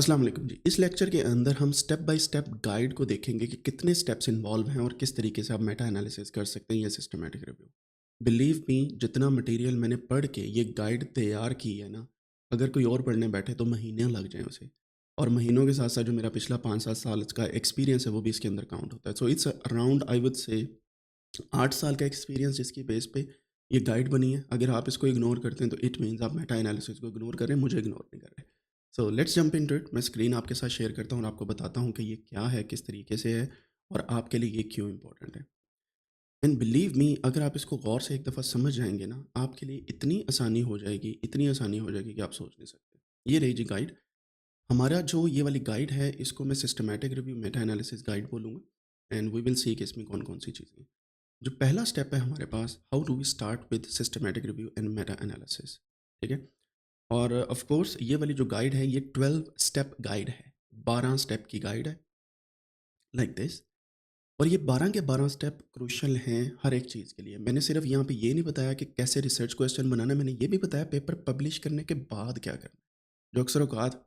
अस्सलाम वालेकुम जी। इस लेक्चर के अंदर हम स्टेप बाय स्टेप गाइड को देखेंगे कि कितने स्टेप्स इन्वॉल्व हैं और किस तरीके से आप मेटा एनालिसिस कर सकते हैं या सिस्टमैटिक रिव्यू। बिलीव मी, जितना मटेरियल मैंने पढ़ के ये गाइड तैयार की है ना, अगर कोई और पढ़ने बैठे तो महीने लग जाएँ उसे। और महीनों के साथ-साथ जो मेरा पिछला 5-7 साल का एक्सपीरियंस है वो भी इसके अंदर काउंट होता है। So it's around I would से 8 साल का एक्सपीरियंस जिसकी बेस पे ये गाइड बनी है। अगर आप इसको इग्नोर करते हैं तो इट मीन्स आप मेटा एनालिसिस को इग्नोर कर रहे हैं, मुझे इग्नोर नहीं कर रहे। So let's jump into it. मैं स्क्रीन आपके साथ शेयर करता हूँ और आपको बताता हूँ कि ये क्या है, किस तरीके से है और आपके लिए ये क्यों इम्पोर्टेंट है। एंड बिलीव मी, अगर आप इसको गौर से एक दफ़ा समझ जाएँगे ना, आपके लिए इतनी आसानी हो जाएगी, इतनी आसानी हो जाएगी कि आप सोच नहीं सकते। ये रही जी गाइड। हमारा जो ये वाली गाइड है इसको मैं systematic review Meta analysis guide बोलूँगा एंड वी विल सी कि इसमें कौन-कौन सी चीज़ें हैं। जो पहला स्टेप है हमारे पास, how do we start with systematic review and meta analysis. ठीक है? और ऑफ कोर्स ये वाली जो गाइड है ये 12 स्टेप गाइड है। 12 स्टेप की गाइड है, लाइक दिस। और ये 12 के 12 स्टेप क्रूशियल हैं हर एक चीज़ के लिए। मैंने सिर्फ यहाँ पे ये नहीं बताया कि कैसे रिसर्च क्वेश्चन बनाना है, मैंने ये भी बताया पेपर पब्लिश करने के बाद क्या करना है। जो अक्सर औकात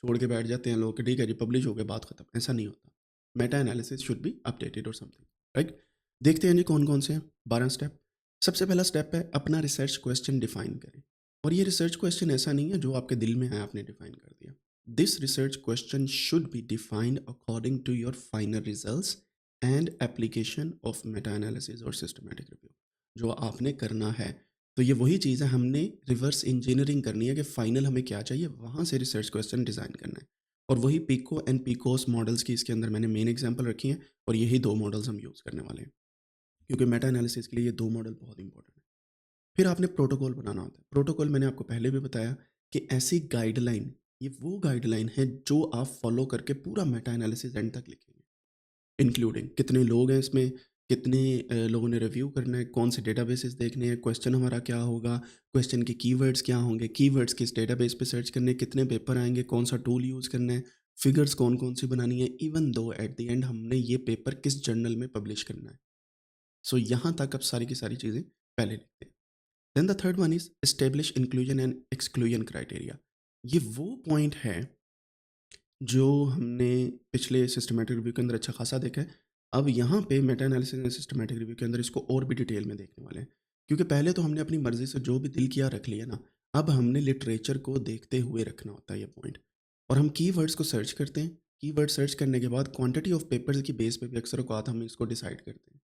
छोड़ के बैठ जाते हैं लोग कि ठीक है जी पब्लिश हो गया बात खत्म, ऐसा नहीं होता। Meta analysis should be updated और समथिंग, राइट? देखते हैं जी कौन-कौन से हैं 12 स्टेप। सबसे पहला स्टेप है अपना रिसर्च क्वेश्चन डिफाइन करें। और ये रिसर्च क्वेश्चन ऐसा नहीं है जो आपके दिल में है आपने डिफाइन कर दिया। This research question should be defined according to your final results and application of meta analysis और सिस्टमैटिक रिव्यू। जो आपने करना है तो ये वही चीज़ है, हमने रिवर्स इंजीनियरिंग करनी है कि फाइनल हमें क्या चाहिए, वहाँ से रिसर्च क्वेश्चन डिज़ाइन करना है। और वही पिको एंड पिकोस मॉडल्स की इसके अंदर मैंने मेन एग्जांपल रखी हैं और यही 2 मॉडल्स हम यूज़ करने वाले हैं। क्योंकि मेटा एनालिसिस के लिए ये 2 मॉडल बहुत इंपॉर्टेंट है। फिर आपने प्रोटोकॉल बनाना होता है। प्रोटोकॉल मैंने आपको पहले भी बताया कि ऐसी गाइडलाइन, ये वो गाइडलाइन है जो आप फॉलो करके पूरा मेटा एनालिसिस एंड तक लिखेंगे। इंक्लूडिंग कितने लोग हैं इसमें, कितने लोगों ने रिव्यू करना है, कौन से डेटाबेसेस देखने हैं, क्वेश्चन हमारा क्या होगा, क्वेश्चन के कीवर्ड्स क्या होंगे, कीवर्ड्स किस डेटाबेस पे सर्च करने हैं, कितने पेपर आएँगे, कौन सा टूल यूज़ करना है, फिगर्स कौन-कौन सी बनानी है, even though eight the and हमने ये पेपर किस जर्नल में पब्लिश करना है। सो यहाँ तक अब सारी की सारी चीज़ें पहले लिखते हैं। Then the third one is establish inclusion and exclusion criteria. ये वो पॉइंट है जो हमने पिछले सिस्टमैटिक रिव्यू के अंदर अच्छा खासा देखा है। अब यहाँ पे Meta analysis and systematic review के अंदर इसको और भी डिटेल में देखने वाले हैं। क्योंकि पहले तो हमने अपनी मर्ज़ी से जो भी दिल किया रख लिया ना, अब हमने लिटरेचर को देखते हुए रखना होता है ये पॉइंट। और हम कीवर्ड्स को सर्च करते हैं। कीवर्ड सर्च करने के बाद क्वांटिटी ऑफ पेपर्स की बेस पे भी अक्सर औक़ात हम इसको डिसाइड करते हैं।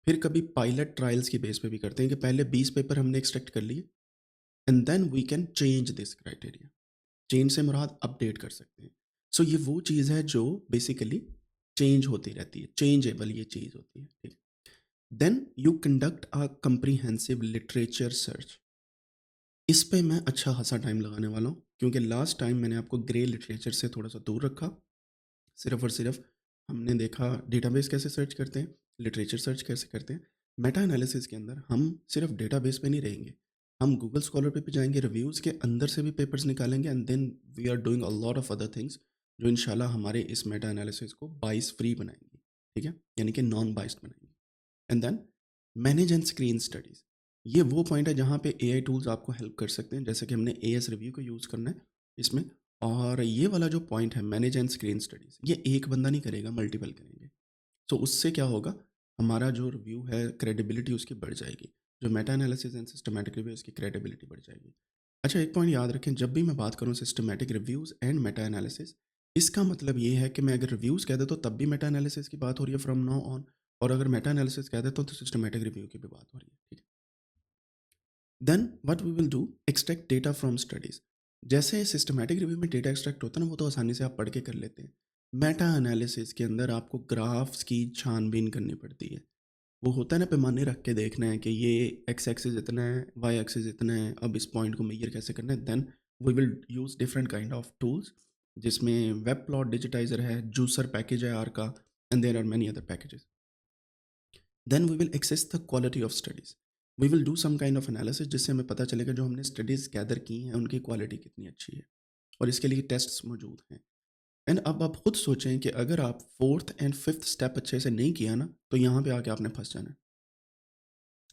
फिर कभी पायलट ट्रायल्स की बेस पे भी करते हैं कि पहले 20 पेपर हमने एक्सट्रैक्ट कर लिए and then we can change this criteria. Change से मुराद अपडेट कर सकते हैं। सो ये वो चीज़ है जो बेसिकली चेंज होती रहती है, चेंजेबल ये चीज़ होती है, ठीक है। Then you conduct a comprehensive literature search. इस पे मैं अच्छा खासा टाइम लगाने वाला हूँ क्योंकि लास्ट टाइम मैंने आपको ग्रे लिटरेचर से थोड़ा सा दूर रखा। सिर्फ और सिर्फ हमने देखा डेटाबेस कैसे सर्च करते हैं, लिटरेचर सर्च कैसे करते हैं। मेटा एनालिसिस के अंदर हम सिर्फ डेटाबेस पे नहीं रहेंगे, हम गूगल स्कॉलर पे भी जाएंगे, रिव्यूज़ के अंदर से भी पेपर्स निकालेंगे and then we are doing a lot of other things जो इंशाल्लाह हमारे इस मेटा एनालिसिस को बाइस फ्री बनाएंगे, ठीक है, यानी कि नॉन बाइस्ड बनाएंगे। And then manage and screen studies. ये वो पॉइंट है जहाँ पे एआई टूल्स आपको हेल्प कर सकते हैं, जैसे कि हमने एएस रिव्यू को यूज़ करना है इसमें। और ये वाला जो पॉइंट है मैनेज एंड स्क्रीन स्टडीज़, ये एक बंदा नहीं करेगा, मल्टीपल करेंगे। तो उससे क्या होगा, हमारा जो रिव्यू है क्रेडिबिलिटी उसकी बढ़ जाएगी। जो Meta analysis and systematic review उसकी क्रेडिबिलिटी बढ़ जाएगी। अच्छा, एक पॉइंट याद रखें, जब भी मैं बात करूँ systematic reviews and meta analysis, इसका मतलब ये है कि मैं अगर रिव्यूज़ कह देता हूँ तब भी मेटा एनालिसिस की बात हो रही है फ्रॉम नाउ ऑन, और अगर मेटा एनालिसिस कह देता हूँ तो सिस्टमैटिक रिव्यू की भी बात हो रही है, ठीक है। Then what we will do, extract data from studies. जैसे सिस्टमैटिक रिव्यू में डेटा एक्सट्रैक्ट होता है ना, वो तो आसानी से आप पढ़ के कर लेते हैं। मेटा एनालिसिस के अंदर आपको ग्राफ्स की छानबीन करनी पड़ती है। वो होता है ना, पैमाने रख के देखना है कि ये एक्स एक्सिस इतना है, वाई एक्सिस इतना है, अब इस पॉइंट को मेजर कैसे करना है। Then we will use different kind of tools, जिसमें वेब प्लॉट डिजिटाइजर है, जूसर पैकेज है आर का, and there are many other packages. Then we will access the quality of studies. We will do some kind of analysis जिससे हमें पता चलेगा जो हमने स्टडीज़ गैदर की हैं उनकी क्वालिटी कितनी अच्छी है, और इसके लिए टेस्ट्स मौजूद हैं। एंड अब आप खुद सोचें कि अगर आप फोर्थ एंड फिफ्थ स्टेप अच्छे से नहीं किया ना, तो यहाँ पे आके आपने फंस जाना है,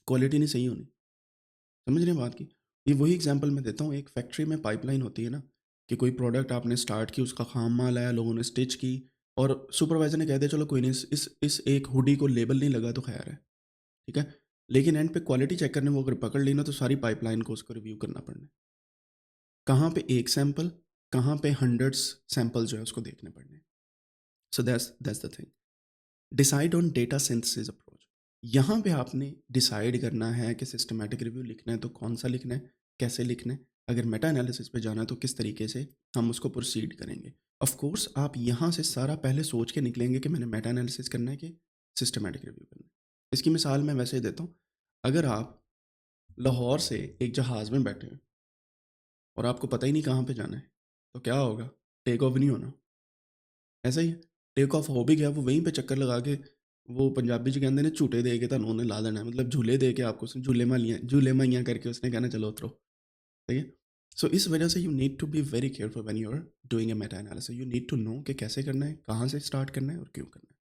क्वालिटी नहीं सही होनी। समझ रहे हैं बात की? ये वही एग्जांपल मैं देता हूँ, एक फैक्ट्री में पाइपलाइन होती है ना, कि कोई प्रोडक्ट आपने स्टार्ट की, उसका खाम माल आया, लोगों ने स्टिच की और सुपरवाइज़र ने कह दिया चलो कोई नहीं, इस एक हुडी को लेबल नहीं लगा तो खैर है, ठीक है? लेकिन एंड पे क्वालिटी चेकर ने वो अगर पकड़ ली ना तो सारी पाइपलाइन को उसको रिव्यू करना पड़ना है। कहाँ पे 1 सैंपल, कहाँ पे हंड्रेड्स सैंपल जो है उसको देखने पड़ने हैं। सो that's the thing. Decide on data synthesis approach. यहाँ पे आपने डिसाइड करना है कि सिस्टमैटिक रिव्यू लिखना है तो कौन सा लिखना है, कैसे लिखना है। अगर मेटा एनालिसिस पे जाना है तो किस तरीके से हम उसको प्रोसीड करेंगे। ऑफ कोर्स आप यहाँ से सारा पहले सोच के निकलेंगे कि मैंने मेटा एनालिसिस करना है कि सिस्टमैटिक रिव्यू करना है। इसकी मिसाल मैं वैसे ही देता हूँ। अगर आप लाहौर से एक जहाज़ में बैठे हैं और आपको पता ही नहीं कहाँ पे जाना है, तो क्या होगा? टेक ऑफ नहीं होना। ऐसा ही है, टेक ऑफ हो भी गया, वो वहीं पे चक्कर लगा के वो पंजाबी च कहते ने झूटे दे के ਤੁਹਾਨੂੰ ਉਹਨੇ ਲਾ देना है, मतलब झूले दे के आपको उसने झूले माइयाँ करके उसने कहना चलो उतरो, ठीक है? सो इस वजह से you need to be very careful when you are doing a meta analysis. You need to know कि कैसे करना है, कहाँ से स्टार्ट करना है और क्यों करना है।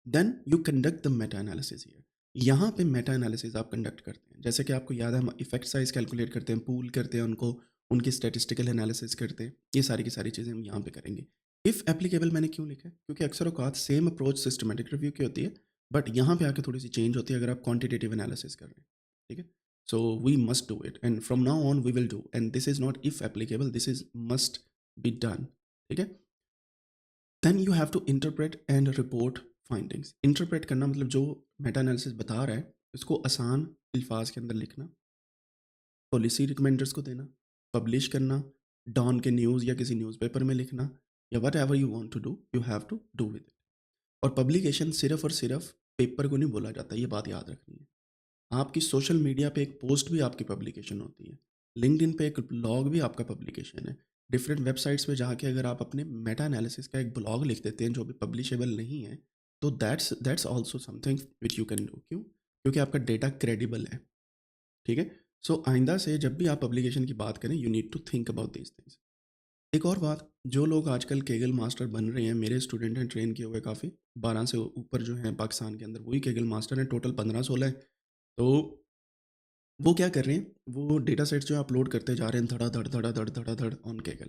Then you conduct the meta analysis here. यहाँ पे मेटा एनालिसिस आप कंडक्ट करते हैं, जैसे कि आपको याद है हम इफेक्ट साइज कैलकुलेट करते हैं, पूल करते हैं उनको, उनकी स्टैटिस्टिकल एनालिसिस करते हैं, ये सारी की सारी चीज़ें हम यहाँ पे करेंगे। इफ़ एप्लीकेबल मैंने क्यों लिखा है, क्योंकि अक्सर औकात सेम अप्रोच सिस्टमेटिक रिव्यू की होती है, बट यहाँ पे आके थोड़ी सी चेंज होती है अगर आप क्वान्टिटेटिव एनालिसिस कर रहे हैं, ठीक है? So we must do it and from now on we will do, and this is not if applicable, this is must be done, ठीक है? Then you have to interpret and report findings. Interpret करना मतलब जो Meta analysis बता रहा है उसको आसान अल्फाज के अंदर लिखना, पॉलिसी रिकमेंडर्स को देना, पब्लिश करना, डॉन के न्यूज़ या किसी न्यूज़पेपर में लिखना, या whatever you want to do you have to do with it. और पब्लिकेशन सिर्फ और सिर्फ पेपर को नहीं बोला जाता, ये बात याद रखनी है। आपकी सोशल मीडिया पे एक पोस्ट भी आपकी पब्लिकेशन होती है, लिंक्डइन पे एक ब्लॉग भी आपका पब्लिकेशन है। डिफरेंट वेबसाइट्स पे जाके अगर आप अपने मेटा एनालिसिस का एक ब्लॉग लिख देते हैं जो भी पब्लिशेबल नहीं है, तो that's also something which you can do. क्यों? क्योंकि आपका डेटा क्रेडिबल है, ठीक है? सो आइंदा से जब भी आप पब्लिकेशन की बात करें you need to think about these things. एक और बात, जो लोग आजकल केगल मास्टर बन रहे हैं, मेरे स्टूडेंट हैं ट्रेन किए हुए काफ़ी, 12 से ऊपर जो हैं पाकिस्तान के अंदर वही केगल मास्टर हैं, टोटल 15-16 है। तो वो क्या कर रहे हैं, वो डेटा सेट्स जो अपलोड करते जा रहे हैं धड़ाधड़ धड़ाधड़ धड़ाधड़ ऑन केगल।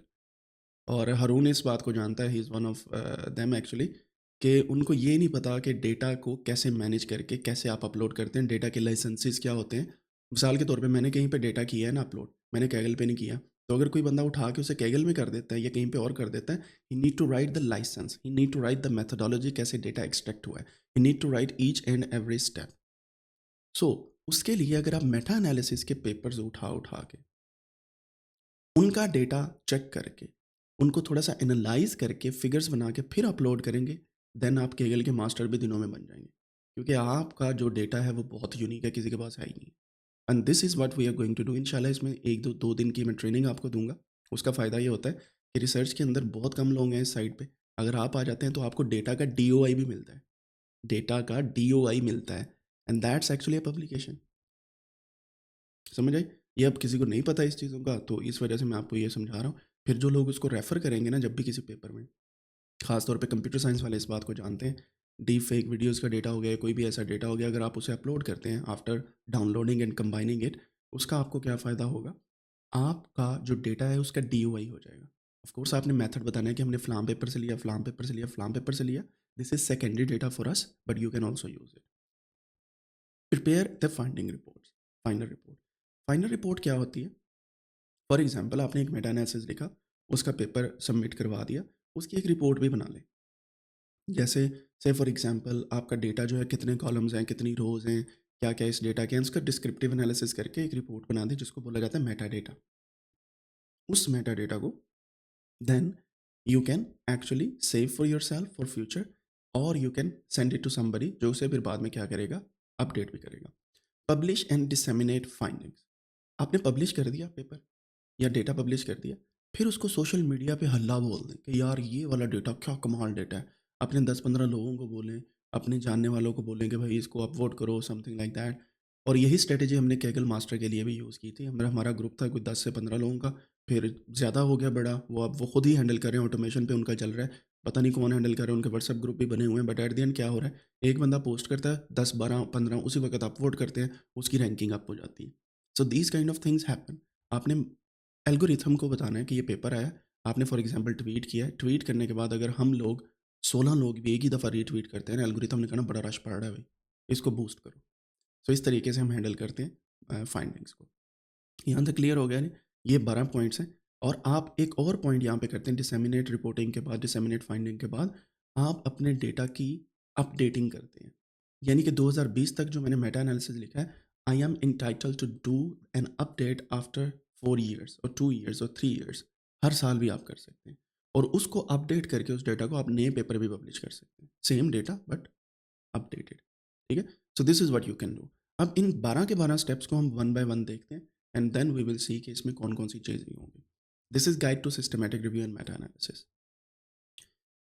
और हारून इस बात को जानता है, he is one of them actually, कि उनको ये नहीं पता कि डेटा को कैसे मैनेज करके कैसे आप अपलोड करते हैं, डेटा के लाइसेंसेस क्या होते हैं। मिसाल के तौर पे मैंने कहीं पे डेटा किया है ना अपलोड, मैंने कैगल पे नहीं किया, तो अगर कोई बंदा उठा के उसे कैगल में कर देता है या कहीं पे और कर देता है, he need to write the licence, he need to write the methodology कैसे डेटा एक्सट्रैक्ट हुआ है, he need to write each and every step. So उसके लिए अगर आप मेटा एनालिसिस के पेपर्स उठा उठा के उनका डेटा चेक करके, उनको थोड़ा-सा एनालाइज़ करके, फिगर्स बना के फिर अपलोड करेंगे, देन आप केगल के मास्टर भी दिनों में बन जाएँगे। क्योंकि आपका जो डेटा है वो बहुत यूनिक है, किसी के पास है ही नहीं। And this is what we are going to do. इंशाल्लाह इसमें 1-2 दिन की मैं ट्रेनिंग आपको दूँगा। उसका फ़ायदा ये होता है कि रिसर्च के अंदर बहुत कम लोग हैं इस साइड पे। अगर आप आ जाते हैं तो आपको डेटा का डीओआई भी मिलता है। डेटा का डीओआई मिलता है and that's actually a publication. समझ आई? ये अब किसी को नहीं पता इस चीज़ों का, तो इस वजह से मैं आपको ये समझा रहा हूँ। फिर जो लोग उसको रेफ़र करेंगे ना जब भी किसी पेपर में, ख़ास तौर पे कंप्यूटर साइंस वाले इस बात को जानते हैं, डीप फेक वीडियोज़ का डेटा हो गया, कोई भी ऐसा डेटा हो गया, अगर आप उसे अपलोड करते हैं after downloading and combining it, उसका आपको क्या फ़ायदा होगा? आपका जो डेटा है उसका डीओआई हो जाएगा। ऑफ़ कोर्स आपने मेथड बताना है कि हमने फलाँ पेपर से लिया, फलाँ पेपर से लिया, फलाँ पेपर से लिया। This is secondary data for us, but you can also use it. Prepare the finding reports. Final report. Final report क्या होती है? फॉर एग्जाम्पल आपने एक मेटा एनालिसिस लिखा, उसका पेपर सबमिट करवा दिया, उसकी एक रिपोर्ट भी बना लें। जैसे से फॉर एग्जांपल आपका डेटा जो है कितने कॉलम्स हैं, कितनी रोज़ हैं, क्या-क्या इस डेटा के हैं, उसका डिस्क्रिप्टिव एनालिसिस करके एक रिपोर्ट बना दें जिसको बोला जाता है मेटा डेटा। उस मेटा डेटा को then you can actually save for yourself for future, और you can send it to somebody जो उसे फिर बाद में क्या करेगा, अपडेट भी करेगा। Publish and disseminate findings. आपने पब्लिश कर दिया पेपर या डेटा पब्लिश कर दिया, फिर उसको सोशल मीडिया पे हल्ला बोल दें कि यार ये वाला डेटा क्या कमाल डेटा है। अपने 10-15 लोगों को बोलें, अपने जानने वालों को बोलें कि भाई इसको अपवोट करो, समथिंग लाइक दैट। और यही स्ट्रेटजी हमने कैगल मास्टर के लिए भी यूज़ की थी। हमारा हमारा ग्रुप था कोई 10 से 15 लोगों का, फिर ज़्यादा हो गया बड़ा, वो अब वो खुद ही हैंडल कर रहे हैं, ऑटोमेशन पे उनका चल रहा है। पता नहीं कौन हैंडल कर रहा है, उनके व्हाट्सएप ग्रुप भी बने हुए हैं, बट एट द एंड क्या हो रहा है, एक बंदा पोस्ट करता है, 10, 12, 15 उसी वक़्त अपवोट करते हैं, उसकी रैंकिंग अप हो जाती है। So these kind of things happen. आपने एल्गोरिथम को बताना है कि ये पेपर आया, आपने फॉर एग्जांपल ट्वीट किया है, ट्वीट करने के बाद अगर हम लोग 16 लोग भी एक ही दफ़ा रीट्वीट करते हैं ना, एल्गोरिथम ने कहना बड़ा रश पड़ रहा है भाई, इसको बूस्ट करो। सो इस तरीके से हम हैंडल करते हैं फाइंडिंग्स को। यहाँ तक क्लियर हो गया नहीं? ये 12 पॉइंट्स हैं और आप एक और पॉइंट यहाँ पे करते हैं डिसेमिनेट रिपोर्टिंग के बाद, डिसेमिनेट फाइंडिंग के बाद आप अपने डेटा की अपडेटिंग करते हैं। यानी कि 2020 तक जो मैंने मेटा एनालिसिस लिखा है, I am entitled to do an update after 4 years और 2 ईयर्स और 3 ईयर्स। हर साल भी आप कर सकते हैं और उसको अपडेट करके उस डेटा को आप नए पेपर भी पब्लिश कर सकते हैं। Same data but updated. ठीक है? सो this is what you can do. अब इन 12 के 12 स्टेप्स को हम वन बाय वन देखते हैं and then we will see कि इसमें कौन-कौन सी चीज़ें होंगी। This is guide to systematic review and meta analysis.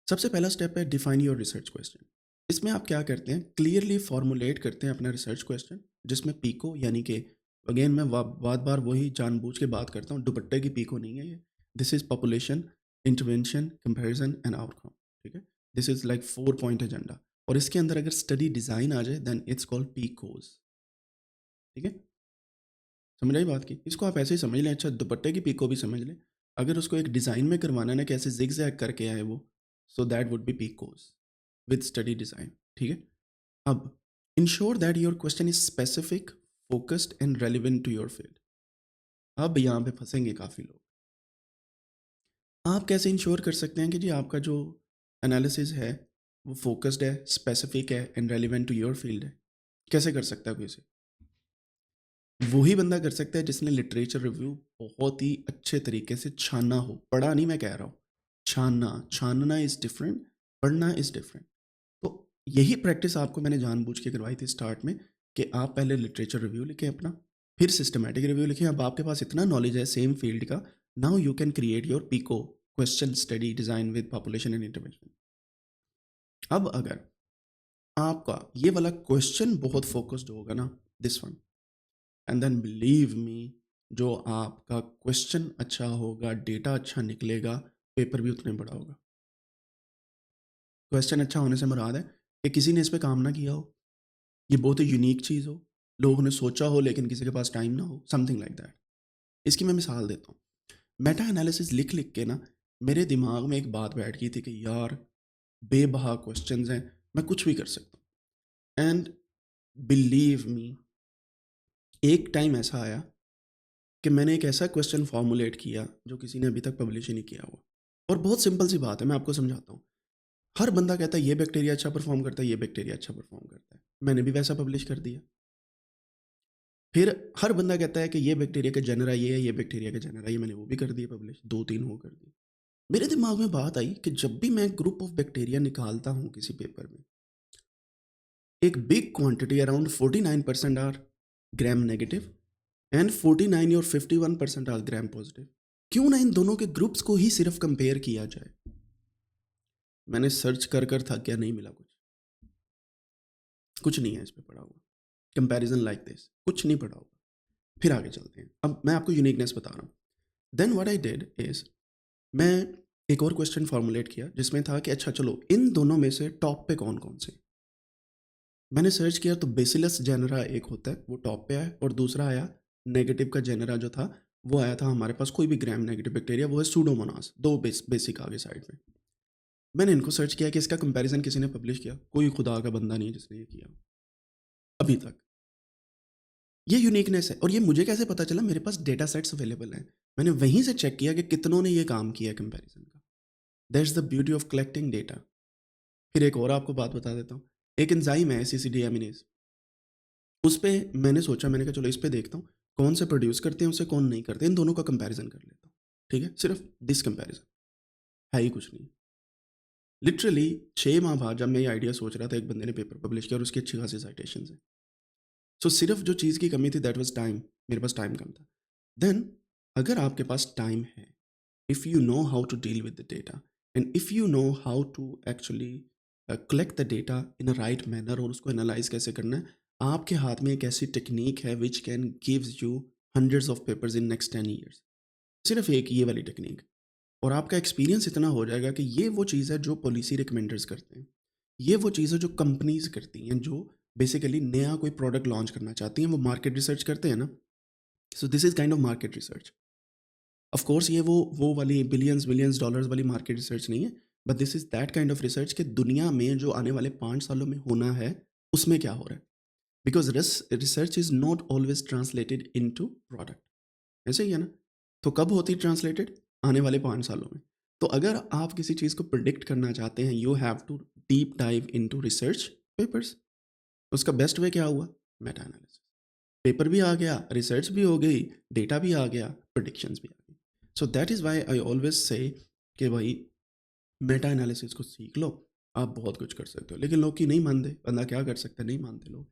सबसे पहला स्टेप है डिफाइन योर रिसर्च क्वेश्चन। इसमें आप क्या करते हैं, क्लियरली फॉर्मुलेट करते हैं अपना रिसर्च क्वेश्चन, जिसमें पीको यानी कि अगेन मैं बार बार वही जानबूझ के बात करता हूँ, दुपट्टे की पीको नहीं है ये। This is population, intervention, comparison and outcome. ठीक है? This is like 4 point agenda और इसके अंदर अगर स्टडी डिज़ाइन आ जाए देन इट्स कॉल्ड पीकोज। ठीक है? समझ आई बात की? इसको आप ऐसे ही समझ लें, अच्छा दुपट्टे की पीको भी समझ लें। अगर उसको एक डिज़ाइन में करवाना है ना, कैसे ज़िग-ज़ैग करके आए वो, so that would be PICOS with study design. ठीक है? अब ensure that your question is specific, focused and relevant to your field. अब यहाँ पे फंसेंगे काफ़ी लोग। आप कैसे इंश्योर कर सकते हैं कि जी आपका जो एनालिसिस है वो फोकस्ड है, स्पेसिफिक है and relevant to your field है? कैसे कर सकता है कोई इसे? वही बंदा कर सकता है जिसने लिटरेचर रिव्यू बहुत ही अच्छे तरीके से छाना हो। पढ़ा नहीं मैं कह रहा हूँ, छानना। छानना इज़ डिफरेंट, पढ़ना इज़ डिफरेंट। तो यही प्रैक्टिस आपको मैंने जानबूझ के करवाई थी स्टार्ट में कि आप पहले लिटरेचर रिव्यू लिखें अपना, फिर सिस्टमैटिक रिव्यू लिखें। अब आपके पास इतना नॉलेज है सेम फील्ड का, now you can create your PICO question study design with population and intervention. अब अगर आपका ये वाला क्वेश्चन बहुत फोकस्ड होगा ना, this one, and then believe me, जो आपका क्वेश्चन अच्छा होगा, डेटा अच्छा निकलेगा, पेपर भी उतने बड़ा होगा। क्वेश्चन अच्छा होने से मुराद है कि किसी ने इस पे काम ना किया हो, ये बहुत ही यूनिक चीज़ हो, लोगों ने सोचा हो लेकिन किसी के पास टाइम ना हो, समथिंग लाइक दैट। इसकी मैं मिसाल देता हूँ। मेटा एनालिसिस लिख लिख के ना मेरे दिमाग में एक बात बैठ गई थी कि यार बेबहा क्वेश्चंस हैं, मैं कुछ भी कर सकता हूँ। एंड बिलीव मी, एक टाइम ऐसा आया कि मैंने एक ऐसा क्वेश्चन फॉर्मुलेट किया जो किसी ने अभी तक पब्लिश ही नहीं किया हुआ। और बहुत सिंपल सी बात है, मैं आपको समझाता हूँ। हर बंदा कहता है ये बैक्टीरिया अच्छा परफॉर्म करता है, ये बैक्टीरिया अच्छा परफॉर्म करता है, मैंने भी वैसा पब्लिश कर दिया। फिर हर बंदा कहता है कि ये बैक्टीरिया का जेनरा ये है, ये बैक्टीरिया का जेनरा ये, मैंने वो भी कर दिया पब्लिश, 2-3 वो कर दिए। मेरे दिमाग में बात आई कि जब भी मैं ग्रुप ऑफ बैक्टीरिया निकालता हूँ किसी पेपर में, एक big quantity around 49% are gram negative and 49 और 51% आर ग्राम पॉजिटिव। क्यों ना इन दोनों के ग्रुप्स को ही सिर्फ कंपेयर किया जाए। मैंने सर्च कर कर थक गया, नहीं मिला कुछ। कुछ नहीं है इस पे पड़ा हुआ कंपैरिजन लाइक दिस, कुछ नहीं पड़ा हुआ। फिर आगे चलते हैं, अब मैं आपको यूनिकनेस बता रहा हूँ। Then what I did is, मैं एक और क्वेश्चन फॉर्मुलेट किया जिसमें था कि अच्छा चलो इन दोनों में से टॉप पे कौन कौन से। मैंने सर्च किया तो बेसिलस जेनरा एक होता है, वो टॉप पे आया, और दूसरा आया नेगेटिव का जेनरा जो था वो आया था हमारे पास, कोई भी ग्राम नेगेटिव बैक्टीरिया, वो है सूडोमोनास। दो बेसिक आगे साइड में। मैंने इनको सर्च किया कि इसका कंपैरिजन किसी ने पब्लिश किया, कोई खुदा का बंदा नहीं है जिसने ये किया अभी तक। ये यूनिकनेस है। और ये मुझे कैसे पता चला, मेरे पास डेटा सेट्स अवेलेबल हैं, मैंने वहीं से चेक किया कि कितनों ने ये काम किया कंपैरिजन का। That's the beauty of collecting data. फिर एक और आपको बात बता देता हूँ, एक एंजाइम है एसिसिडी एमिनेज, उस पे मैंने सोचा, मैंने कहा चलो इस पे देखता हूँ कौन से प्रोड्यूस करते हैं, उसे कौन नहीं करते, इन दोनों का कंपैरिजन कर लेता हूँ। ठीक है, सिर्फ दिस कंपैरिजन, है ही कुछ नहीं। लिटरली 6 माह बाद जब मैं ये आइडिया सोच रहा था, एक बंदे ने पेपर पब्लिश किया और उसकी अच्छी खासी साइटेशन है। सो सिर्फ जो चीज़ की कमी थी दैट वाज टाइम, मेरे पास टाइम कम था। देन अगर आपके पास टाइम है, if you know how to deal with the data and if you know how to actually collect the data in a right manner और उसको एनालाइज कैसे करना है, आपके हाथ में एक ऐसी टेक्निक है which can gives you hundreds of papers in next 10 years. सिर्फ एक ये वाली टेक्निक, और आपका एक्सपीरियंस इतना हो जाएगा कि ये वो चीज़ है जो पॉलिसी रिकमेंडर्स करते हैं, ये वो चीज़ है जो कंपनीज करती हैं, जो बेसिकली नया कोई प्रोडक्ट लॉन्च करना चाहती हैं, वो मार्केट रिसर्च करते हैं ना। सो this is kind of market research. Of course ये वो वाली बिलियंस बिलियंस डॉलर्स वाली मार्केट रिसर्च नहीं है, but this is that kind of research कि दुनिया में जो आने वाले 5 सालों में होना है, उसमें क्या हो रहा है। Because research is not always translated into product, ऐसे ही है ना? तो कब होती है ट्रांसलेटेड? आने वाले 5 सालों में। तो अगर आप किसी चीज़ को प्रेडिक्ट करना चाहते हैं, you have to deep dive into research papers. उसका बेस्ट वे क्या हुआ? Meta analysis. पेपर भी आ गया, रिसर्च भी हो गई, डेटा भी आ गया, प्रेडिक्शंस भी आ गई। So that is why I always से कि भाई मेटा एनालिसिस को सीख लो, आप बहुत कुछ कर सकते हो। लेकिन लोग की नहीं मानते, बंदा क्या कर सकता है, नहीं मानते लोग।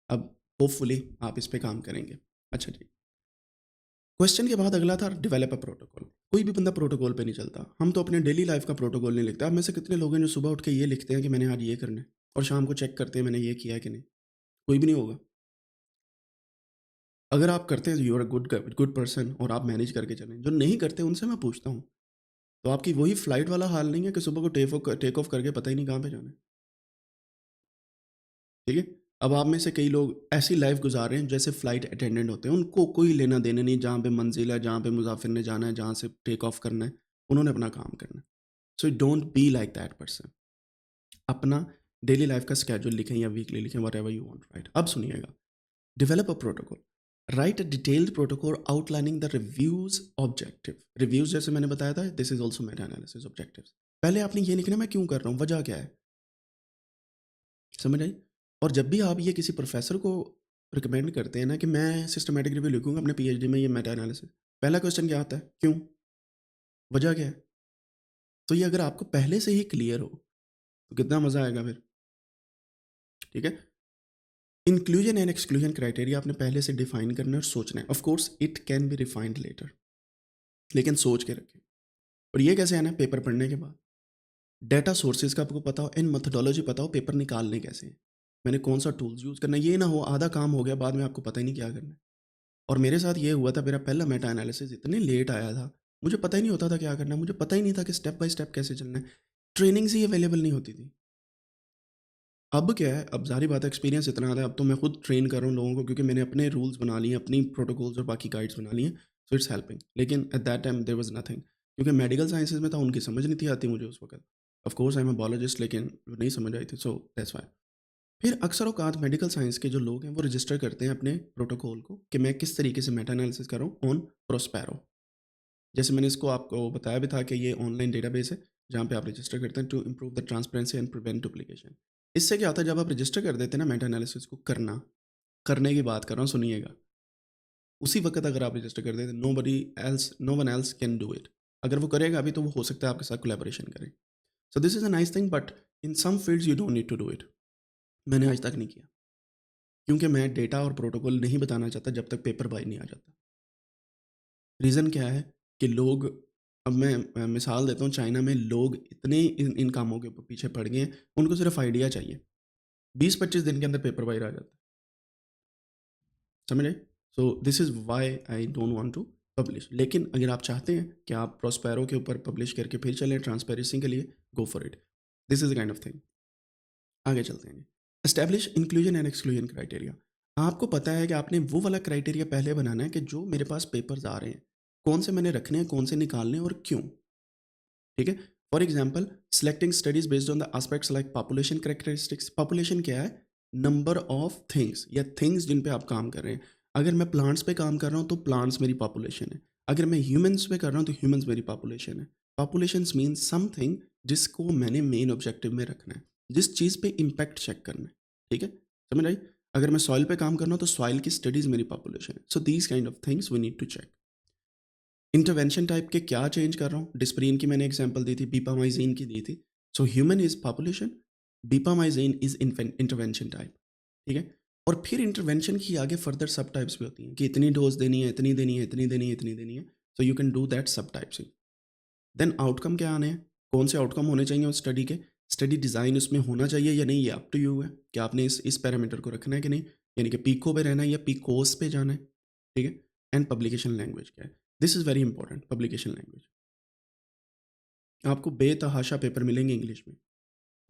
अब होपफुली आप इस पे काम करेंगे। अच्छा जी। क्वेश्चन के बाद अगला था डेवलप अ प्रोटोकॉल। कोई भी बंदा प्रोटोकॉल पे नहीं चलता। हम तो अपने डेली लाइफ का प्रोटोकॉल नहीं लिखते। आप में से कितने लोग हैं जो सुबह उठ के ये लिखते हैं कि मैंने आज ये करना है और शाम को चेक करते हैं मैंने ये किया है कि नहीं? कोई भी नहीं होगा। अगर आप करते हैं, you are a good person और आप मैनेज करके चलें। जो नहीं करते उनसे मैं पूछता हूँ, तो आपकी वही फ्लाइट वाला हाल नहीं है कि सुबह को टेक ऑफ करके पता ही नहीं कहाँ पे जाना है, ठीक है? अब आप में से कई लोग ऐसी लाइफ गुजार रहे हैं जैसे फ्लाइट अटेंडेंट होते हैं, उनको कोई लेना देना नहीं, जहाँ पे मंजिल है, जहाँ पे मुसाफिर ने जाना है, जहाँ से टेक ऑफ करना है, उन्होंने अपना काम करना है। So don't be like that person. अपना डेली लाइफ का स्केड्यूल लिखें या वीकली लिखें, what ever you want right. अब सुनिएगा, develop a protocol. Right a detailed protocol outlining the reviews objective. Reviews जैसे मैंने बताया था, this is also Meta analysis objective. पहले आपने ये लिखना मैं क्यों कर रहा हूँ, वजह क्या है, समझ आई। और जब भी आप ये किसी प्रोफेसर को रिकमेंड करते हैं ना कि मैं सिस्टमैटिक रिव्यू लिखूंगा अपने पीएचडी में, ये मेटा एनालिसिस, पहला क्वेश्चन क्या आता है, क्यों, वजह क्या है। तो ये अगर आपको पहले से ही क्लियर हो तो कितना मजा आएगा फिर, ठीक है। इंक्लूजन एंड एक्सक्लूजन क्राइटेरिया आपने पहले से डिफाइन करना है और सोचना है। Of course it can be refined later, लेकिन सोच के रखें। और ये कैसे आना है, पेपर पढ़ने के बाद। डेटा सोर्सेज का आपको पता हो, इन मेथोडोलॉजी पता हो, पेपर निकालने कैसे हैं, मैंने कौन सा टूल्स यूज़ करना है। ये ना हो आधा काम हो गया, बाद में आपको पता ही नहीं क्या करना है। और मेरे साथ ये हुआ था, मेरा पहला मेटा एनालिसिस इतने लेट आया था, मुझे पता ही नहीं होता था क्या करना है, मुझे पता ही नहीं था कि स्टेप बाय स्टेप कैसे चलना है। ट्रेनिंग्स ही अवेलेबल नहीं होती थी। अब क्या है, अब ज़ाहिर बात है एक्सपीरियंस इतना आता है, अब तो मैं खुद ट्रेन कर रहा हूँ लोगों को, क्योंकि मैंने अपने रूल्स बना लिए हैं, अपनी प्रोटोकॉल्स और बाकी गाइड्स बना लिए हैं। So it's helping. लेकिन at that time there was nothing, क्योंकि मेडिकल साइंसेज में था, उनकी समझ नहीं थी आती मुझे उस वक़्त। Of course I am a biologist, लेकिन वो नहीं समझ आई थी, सो दैट्स व्हाई। फिर अक्सर औकात मेडिकल साइंस के जो लोग हैं वो रजिस्टर करते हैं अपने प्रोटोकॉल को कि मैं किस तरीके से मेटा एनालिसिस कर रहा हूँ ऑन प्रोस्पेरो। जैसे मैंने इसको आपको बताया भी था कि ये ऑनलाइन डेटाबेस है जहाँ पे आप रजिस्टर करते हैं to improve the transparency and prevent duplication. इससे क्या होता है, जब आप रजिस्टर कर देते हैं ना मेटा एनालिसिस को करने की बात कर रहा हूँ, सुनिएगा। उसी वक्त अगर आप रजिस्टर कर देते, no one else can do it. अगर वो करेगा अभी तो वो हो सकता है आपके साथ कोलैबोरेशन करे। So this is a nice thing, but in some fields you don't need to do it. मैंने आज तक नहीं किया, क्योंकि मैं डेटा और प्रोटोकॉल नहीं बताना चाहता जब तक पेपर बाय नहीं आ जाता। रीज़न क्या है कि लोग, अब मैं मिसाल देता हूँ, चाइना में लोग इतने इन कामों के पीछे पड़ गए हैं, उनको सिर्फ आइडिया चाहिए। 20-25 दिन के अंदर पेपर बाहर आ जाता है, समझ आए। So this is why I don't want to publish. लेकिन अगर आप चाहते हैं कि आप प्रोस्पेरो के ऊपर पब्लिश करके फिर चलें ट्रांसपेरेंसी के लिए, go for it. This is the kind of thing. आगे चलते हैं। Establish inclusion and exclusion criteria. आपको पता है कि आपने वो वाला क्राइटेरिया पहले बनाना है कि जो मेरे पास पेपर्स आ रहे हैं, कौन से मैंने रखने हैं, कौन से निकालने हैं और क्यों, ठीक है। For example, selecting studies based on the aspects like population characteristics. Population क्या है, नंबर ऑफ थिंग्स या थिंग्स जिन पे आप काम कर रहे हैं। अगर मैं प्लांट्स पे काम कर रहा हूँ तो प्लांट्स मेरी पॉपुलेशन है। अगर मैं ह्यूमंस पे कर रहा हूँ तो ह्यूमंस मेरी पॉपुलेशन है। पॉपुलेशन मीन्स समथिंग जिसको मैंने मेन ऑब्जेक्टिव में रखना है, जिस चीज़ पे इम्पैक्ट चेक करना है, ठीक है, समझ आई। अगर मैं सॉइल पे काम कर रहा हूँ तो सॉइल की स्टडीज़ मेरी पॉपुलेशन है। So these kind of things we need to check. Intervention type के क्या चेंज कर रहा हूँ, डिस्प्रिन की मैंने एग्जांपल दी थी, बीपामाइजीन की दी थी। सो ह्यूमन इज पॉपुलेशन, बीपामाइजीन इज इंटरवेंशन टाइप, ठीक है। और फिर इंटरवेंशन की आगे फर्दर सब टाइप्स भी होती हैं कि इतनी डोज देनी है, इतनी देनी है, इतनी देनी है, इतनी देनी है। So you can do that सब टाइप्स। देन आउटकम क्या आने हैं, कौन से आउटकम होने चाहिए उस स्टडी के, स्टडी डिज़ाइन उसमें होना चाहिए या नहीं, ये अप टू यू है कि आपने इस पैरामीटर को रखना है कि नहीं, यानी कि पीको पे रहना है या पीकोस पे जाना है, ठीक है। एंड पब्लिकेशन लैंग्वेज क्या है, this is very important. Publication language, आपको बेतहाशा पेपर मिलेंगे इंग्लिश में।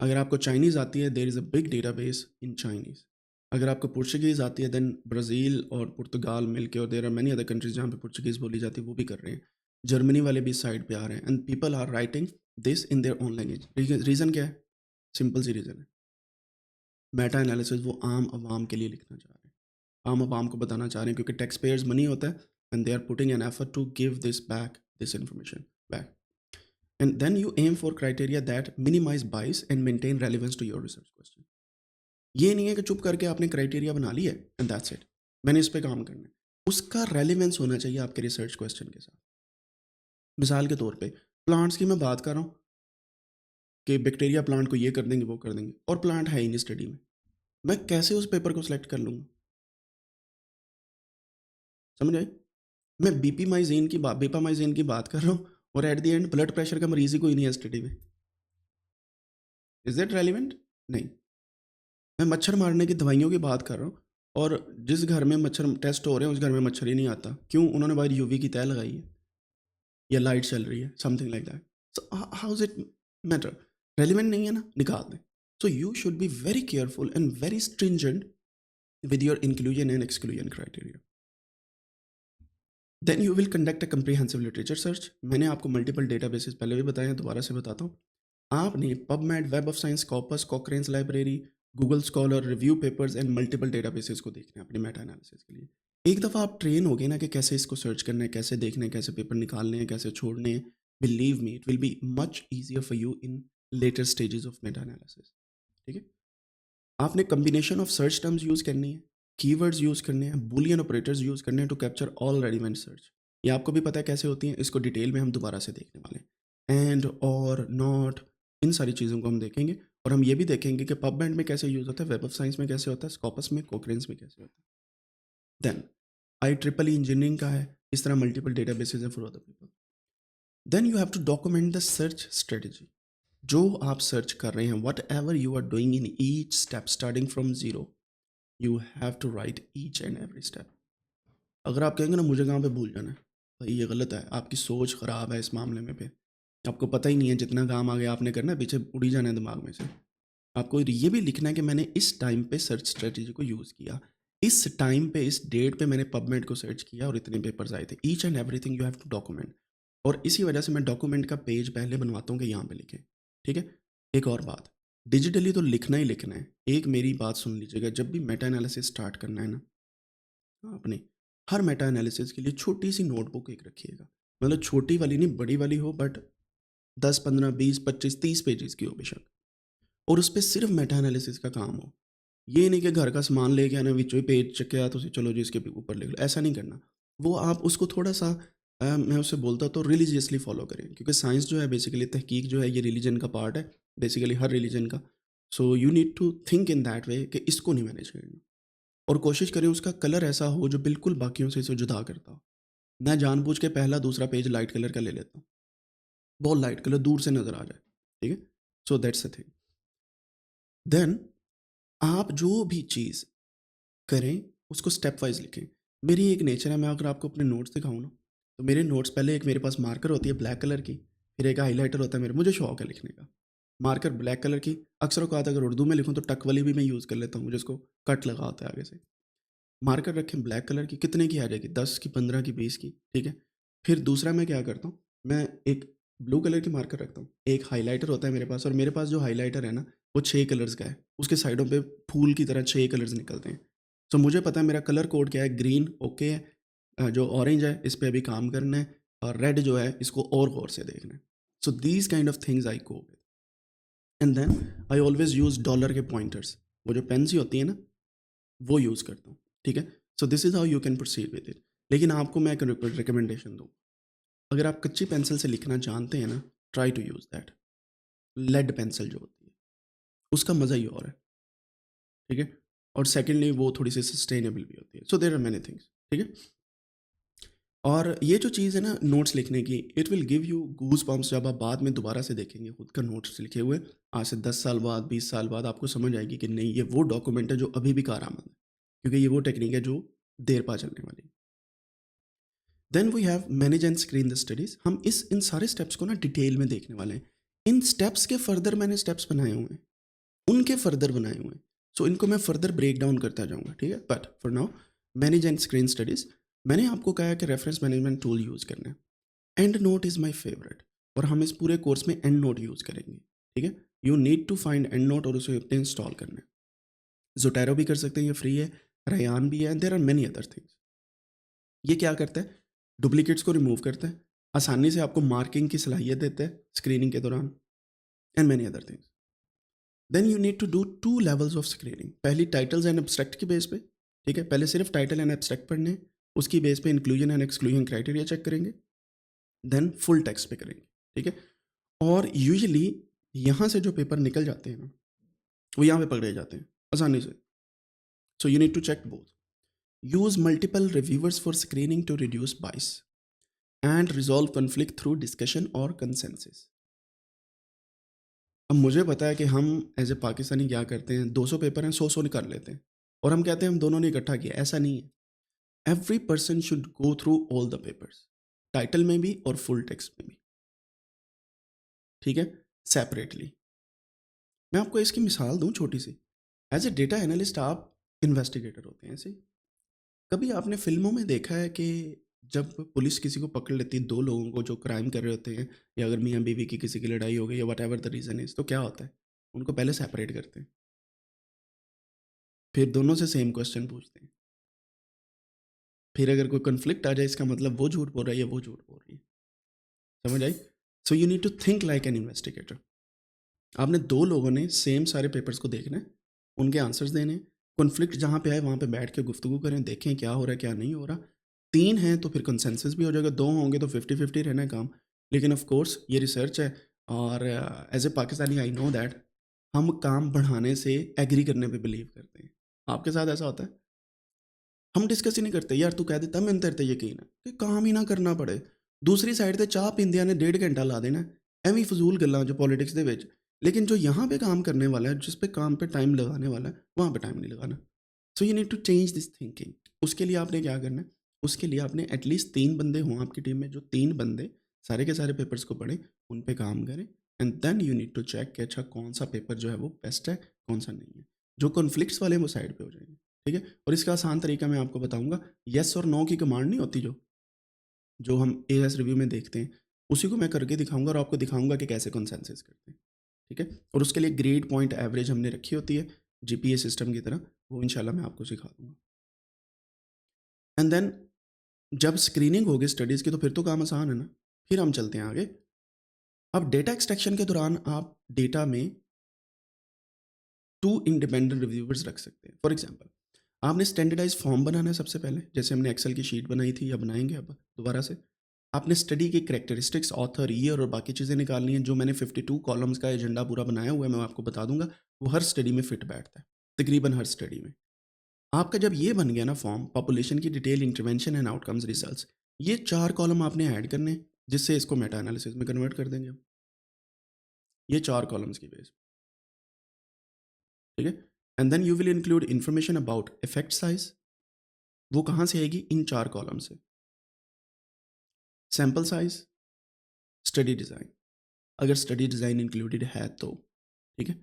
अगर आपको चाइनीज़ आती है, there is a big database in Chinese. अगर आपको पुर्तगीज़ आती है, देन ब्राज़ील और पुर्तगाल मिलके, और there are many other countries जहाँ पे पुर्तगीज़ बोली जाती है, वो भी कर रहे हैं। जर्मनी वाले भी इस साइड पे आ रहे हैं and people are writing this in their own language. Reason क्या है? सिंपल सी रीज़न है, मेटा एनालिसिस वो आम आवाम के लिए लिखना चाह रहे हैं, आम आवाम को बताना चाह रहे हैं, क्योंकि टैक्स पेयर्स मनी होता है and they are putting an effort to give this back, this information back. And then you aim for criteria that minimise bias and maintain relevance to your research question. ये नहीं है कि चुप करके आपने criteria बना लिया है एंड दैट्स इट, मैंने इस पे काम करना है। उसका रेलिवेंस होना चाहिए आपके रिसर्च क्वेश्चन के साथ। मिसाल के तौर पे प्लांट्स की मैं बात कर रहा हूँ कि बैक्टीरिया प्लांट को ये कर देंगे वो कर देंगे, और प्लांट है ही नहीं स्टडी में, मैं कैसे उस पेपर को सिलेक्ट कर लूँगा? समझ आए? मैं बीपामाइजेन की बात कर रहा हूँ और eight the and blood pressure का मरीज ही कोई नहीं है स्टडी में। Is that relevant? नहीं। मैं मच्छर मारने की दवाइयों की बात कर रहा हूँ और जिस घर में मच्छर टेस्ट हो रहे हैं उस घर में मच्छर ही नहीं आता, क्यों? उन्होंने बाहर यूवी की तय लगाई है या लाइट चल रही है, something like that. So how is it matter? Relevant नहीं है ना, निकाल दें। So you should be very careful and very stringent with your inclusion and exclusion criteria. Then you will conduct a comprehensive literature search. मैंने आपको multiple databases पहले भी बताए हैं, दोबारा से बताता हूँ। आपने PubMed, Web of Science, Scopus, Cochrane's Library, Google Scholar, review papers and multiple databases को देखना है अपने मेटा एनालिसिस के लिए। एक दफ़ा आप ट्रेन हो गए ना कि कैसे इसको सर्च करना है, कैसे देखना है, कैसे पेपर निकालने हैं, कैसे छोड़ने हैं, believe me it will be much easier for you in later stages of meta analysis. ठीक है? आपने combination of search terms use करनी है, कीवर्ड्स यूज़ करने हैं, बूलियन ऑपरेटर्स यूज़ करने हैं to capture all relevant search. ये आपको भी पता है कैसे होती हैं, इसको डिटेल में हम दोबारा से देखने वाले हैं। एंड और नॉट, इन सारी चीज़ों को हम देखेंगे और हम ये भी देखेंगे कि पबमेड में कैसे यूज़ होता है, वेब ऑफ साइंस में कैसे होता है, स्कॉपस में, कोक्रेंस में कैसे होता है। देन IEEE इंजीनियरिंग का है, इस तरह मल्टीपल डेटाबेसेस हैं for other people. Then you have to document the search strategy. जो आप सर्च कर रहे हैं, whatever you are doing in each step starting from zero, you have to write each and every step. अगर आप कहेंगे ना मुझे कहाँ पे भूल जाना है, भाई ये गलत है, आपकी सोच ख़राब है इस मामले में। पे आपको पता ही नहीं है जितना काम आगे आपने करना है पीछे उड़ी जाना है दिमाग में से। आपको ये भी लिखना है कि मैंने इस टाइम पे सर्च स्ट्रेटजी को यूज़ किया, इस टाइम पे इस डेट पे मैंने पबमेड को सर्च किया और इतने पेपर्स आए थे। Each and everything you have to document. और इसी वजह से मैं डॉक्यूमेंट का पेज पहले बनवाता हूँ कि यहाँ पे लिखें। ठीक है? एक और बात, डिजिटली तो लिखना ही लिखना है। एक मेरी बात सुन लीजिएगा, जब भी मेटा एनालिसिस स्टार्ट करना है ना, आपने हर मेटा एनालिसिस के लिए छोटी सी नोटबुक एक रखिएगा। मतलब छोटी वाली नहीं, बड़ी वाली हो, बट 10, 15, 20, 25, 30 पेजेस की हो बेशक, और उस पे सिर्फ मेटा एनालिसिस का काम हो। ये नहीं कि घर का सामान लेके आना, विचों ही पेज चक्या तो चलो जी इसके ऊपर लिख लो, ऐसा नहीं करना। वो आप उसको थोड़ा सा मैं उससे बोलता तो रिलीजियसली फॉलो करें, क्योंकि साइंस जो है बेसिकली, तहकीक जो है, ये रिलीजन का पार्ट है बेसिकली, हर रिलीजन का। So you need to think in that way कि इसको नहीं मैनेज करना, और कोशिश करें उसका कलर ऐसा हो जो बिल्कुल बाकियों से इसे जुदा करता हो। मैं जानबूझ के पहला दूसरा पेज लाइट कलर का ले लेता हूँ, बहुत लाइट कलर दूर से नज़र आ जाए। ठीक है? So that's the thing. Then आप जो भी चीज़ करें उसको स्टेप वाइज लिखें। मेरी एक नेचर है, मैं अगर आपको अपने नोट्स दिखाऊँ ना, तो मेरे नोट्स पहले एक मेरे पास मार्कर होती है ब्लैक कलर की, फिर एक हाईलाइटर होता है मेरे, मुझे शौक है लिखने का। मार्कर ब्लैक कलर की, अक्सर औकात अगर उर्दू में लिखूँ तो टक वाली भी मैं यूज़ कर लेता हूँ, मुझे उसको कट लगा होता है आगे से। मार्कर रखें ब्लैक कलर की, कितने की आ जाएगी, 10 की, 15 की, 20 की। ठीक है? फिर दूसरा मैं क्या करता हूँ, मैं एक ब्लू कलर की मार्कर रखता हूँ, एक हाईलाइटर होता है मेरे पास, और मेरे पास जो हाईलाइटर है ना वो 6 कलर्स का है, उसके साइडों पे फूल की तरह 6 कलर्स निकलते हैं। सो मुझे पता है मेरा कलर कोड क्या है, ग्रीन ओके है, जो ऑरेंज है इस पे अभी काम करना है, और रेड जो है इसको और गौर से देखना है। So these kind of things I go with. And then I always use dollar के पॉइंटर्स, वो जो पेन सी होती है ना, वो यूज़ करता हूँ। ठीक है? सो this is how you can proceed with it. लेकिन आपको मैं एक रिकमेंडेशन दूँ, अगर आप कच्ची पेंसिल से लिखना जानते हैं ना, try to use that. Lead pencil जो होती है उसका मज़ा ही और है। ठीक है? और सेकेंडली वो थोड़ी सी सस्टेनेबल भी होती है। So there are many things. ठीक है? और ये जो चीज़ है ना नोट्स लिखने की, it will give you goose bumps. जब आप बाद में दोबारा से देखेंगे खुद का नोट्स लिखे हुए, आज से 10 साल बाद, 20 साल बाद, आपको समझ आएगी कि नहीं, ये वो डॉक्यूमेंट है जो अभी भी कारआमद है, क्योंकि ये वो टेक्निक है जो देर पा चलने वाली है। Then we have manage and screen the studies. हम इन सारे स्टेप्स को ना डिटेल में देखने वाले हैं। इन स्टेप्स के फर्दर मैंने स्टेप्स बनाए हुए हैं, उनके फर्दर बनाए हुए हैं। सो इनको मैं फर्दर ब्रेक डाउन करता जाऊँगा। ठीक है? But for now, manage and screen studies, मैंने आपको कहा है कि रेफरेंस मैनेजमेंट टूल यूज़ करना है। And note is my favourite, और हम इस पूरे कोर्स में एंड नोट यूज़ करेंगे, ठीक है। You need to find and note और उसे अपने इंस्टॉल करना है। ज़ोटैरो भी कर सकते हैं, ये फ्री है। रयान भी है, and there are many other things. ये क्या करता है? डुप्लीकेट्स को रिमूव करता है, आसानी से आपको मार्किंग की सलाहियत देता है स्क्रीनिंग के दौरान, and many other things. Then you need to do 2 levels of screening. पहली टाइटल्स एंड एब्स्ट्रैक्ट के बेस पे, ठीक है। पहले सिर्फ टाइटल एंड एब्स्ट्रैक्ट पढ़ने हैं, उसकी बेस पे inclusion and exclusion criteria check करेंगे, देन फुल टेक्स्ट पे करेंगे, ठीक है। और यूजुअली यहाँ से जो पेपर निकल जाते हैं ना, वो यहाँ पे पकड़े जाते हैं आसानी से। So you need to check both. Use multiple reviewers for screening to reduce bias and resolve conflict through discussion और कंसेंसस। अब मुझे पता है कि हम एज ए पाकिस्तानी क्या करते हैं, 200 पेपर हैं, 100 निकाल लेते हैं और हम कहते हैं हम दोनों ने इकट्ठा किया। ऐसा नहीं है। Every person should go through all the papers, title में भी और फुल टेक्स्ट में भी, ठीक है, सेपरेटली। मैं आपको इसकी मिसाल दूं छोटी सी। एज ए डेटा एनालिस्ट आप इन्वेस्टिगेटर होते हैं ऐसे। कभी आपने फिल्मों में देखा है कि जब पुलिस किसी को पकड़ लेती है, दो लोगों को जो क्राइम कर रहे होते हैं, या अगर मियाँ बीवी की किसी की लड़ाई हो गई या what ever the reason is, तो क्या होता है? उनको पहले सेपरेट करते हैं, फिर दोनों से सेम क्वेश्चन पूछते हैं, फिर अगर कोई कन्फ्लिक्ट आ जाए इसका मतलब वो झूठ बोल रहा है या वो झूठ बोल रही है। समझ आई? So you need to think like an investigator. आपने दो लोगों ने सेम सारे पेपर्स को देखना है, उनके आंसर्स देने हैं, कॉन्फ्लिक्ट जहाँ पे आए वहाँ पे बैठ के गुफ्तगू करें, देखें क्या हो रहा है क्या नहीं हो रहा। 3 हैं तो फिर कंसेंसस भी हो जाएगा, 2 होंगे तो 50-50 रहना है काम। लेकिन ऑफ कोर्स ये रिसर्च है, और as a Pakistani I know that हम काम बढ़ाने से एग्री करने पे बिलीव करते हैं। आपके साथ ऐसा होता है? हम डिस्कस ही नहीं करते, यार तू कह देता मैंने तेरे ते यकीन है कि काम ही ना करना पड़े। दूसरी साइड ਤੇ ਚਾਹ ਪੀਂਦਿਆਂ ने 1.5 घंटा ला देना, ਐਵੇਂ ਫਜ਼ੂਲ ਗੱਲਾਂ जो पॉलिटिक्स ਦੇ ਵਿੱਚ। लेकिन जो यहाँ पे काम करने वाला है, जिस पे काम पे टाइम लगाने वाला है, वहाँ पे टाइम नहीं लगाना। So you need to change this thinking. उसके लिए आपने क्या करना है? उसके लिए आपने एटलीस्ट 3 बंदे हों आपकी टीम में, जो 3 बंदे सारे के सारे पेपर्स को पढ़ें, उन पे काम करें, and then you need to check कि अच्छा कौन सा पेपर जो है वो बेस्ट है, कौन सा नहीं है। जो कॉन्फ्लिक्ट्स वाले हैं वो साइड पे हो जाएंगे, ठीक है। और इसका आसान तरीका मैं आपको बताऊंगा। येस और नो की कमांड नहीं होती, जो जो हम एएस रिव्यू में देखते हैं, उसी को मैं करके दिखाऊंगा और आपको दिखाऊंगा कि कैसे कंसेंसस करते हैं, ठीक है। और उसके लिए ग्रेड पॉइंट एवरेज हमने रखी होती है जीपीए सिस्टम की तरह, वो इंशाल्लाह मैं आपको सिखा दूंगा। एंड देन जब स्क्रीनिंग होगी स्टडीज़ की तो फिर तो काम आसान है ना। फिर हम चलते हैं आगे। अब डेटा एक्सट्रैक्शन के दौरान आप डेटा में 2 इंडिपेंडेंट रिव्यूअर्स रख सकते हैं। फॉर एग्जांपल, आपने स्टैंडर्डाइज फॉर्म बनाना है सबसे पहले, जैसे हमने एक्सेल की शीट बनाई थी या बनाएंगे अब दोबारा से। आपने स्टडी की कैरेक्टरिस्टिक्स, ऑथर, ईयर और बाकी चीज़ें निकालनी है। जो मैंने 52 कॉलम्स का एजेंडा पूरा बनाया हुआ है, मैं आपको बता दूंगा, वो हर स्टडी में फिट बैठता है, तकरीबन हर स्टडी में। आपका जब ये बन गया ना फॉर्म, पॉपुलेशन की detail, intervention and outcomes results, ये 4 कॉलम आपने ऐड करने हैं, जिससे इसको मेटा एनालिसिस में कन्वर्ट कर देंगे हम। ये 4 कॉलम्स की बेस, ठीक है। And then you will include information about effect size. वो कहाँ से आएगी? इन 4 कॉलम से। सैम्पल साइज, स्टडी डिज़ाइन, अगर स्टडी डिज़ाइन इंक्लूडेड है तो, ठीक है।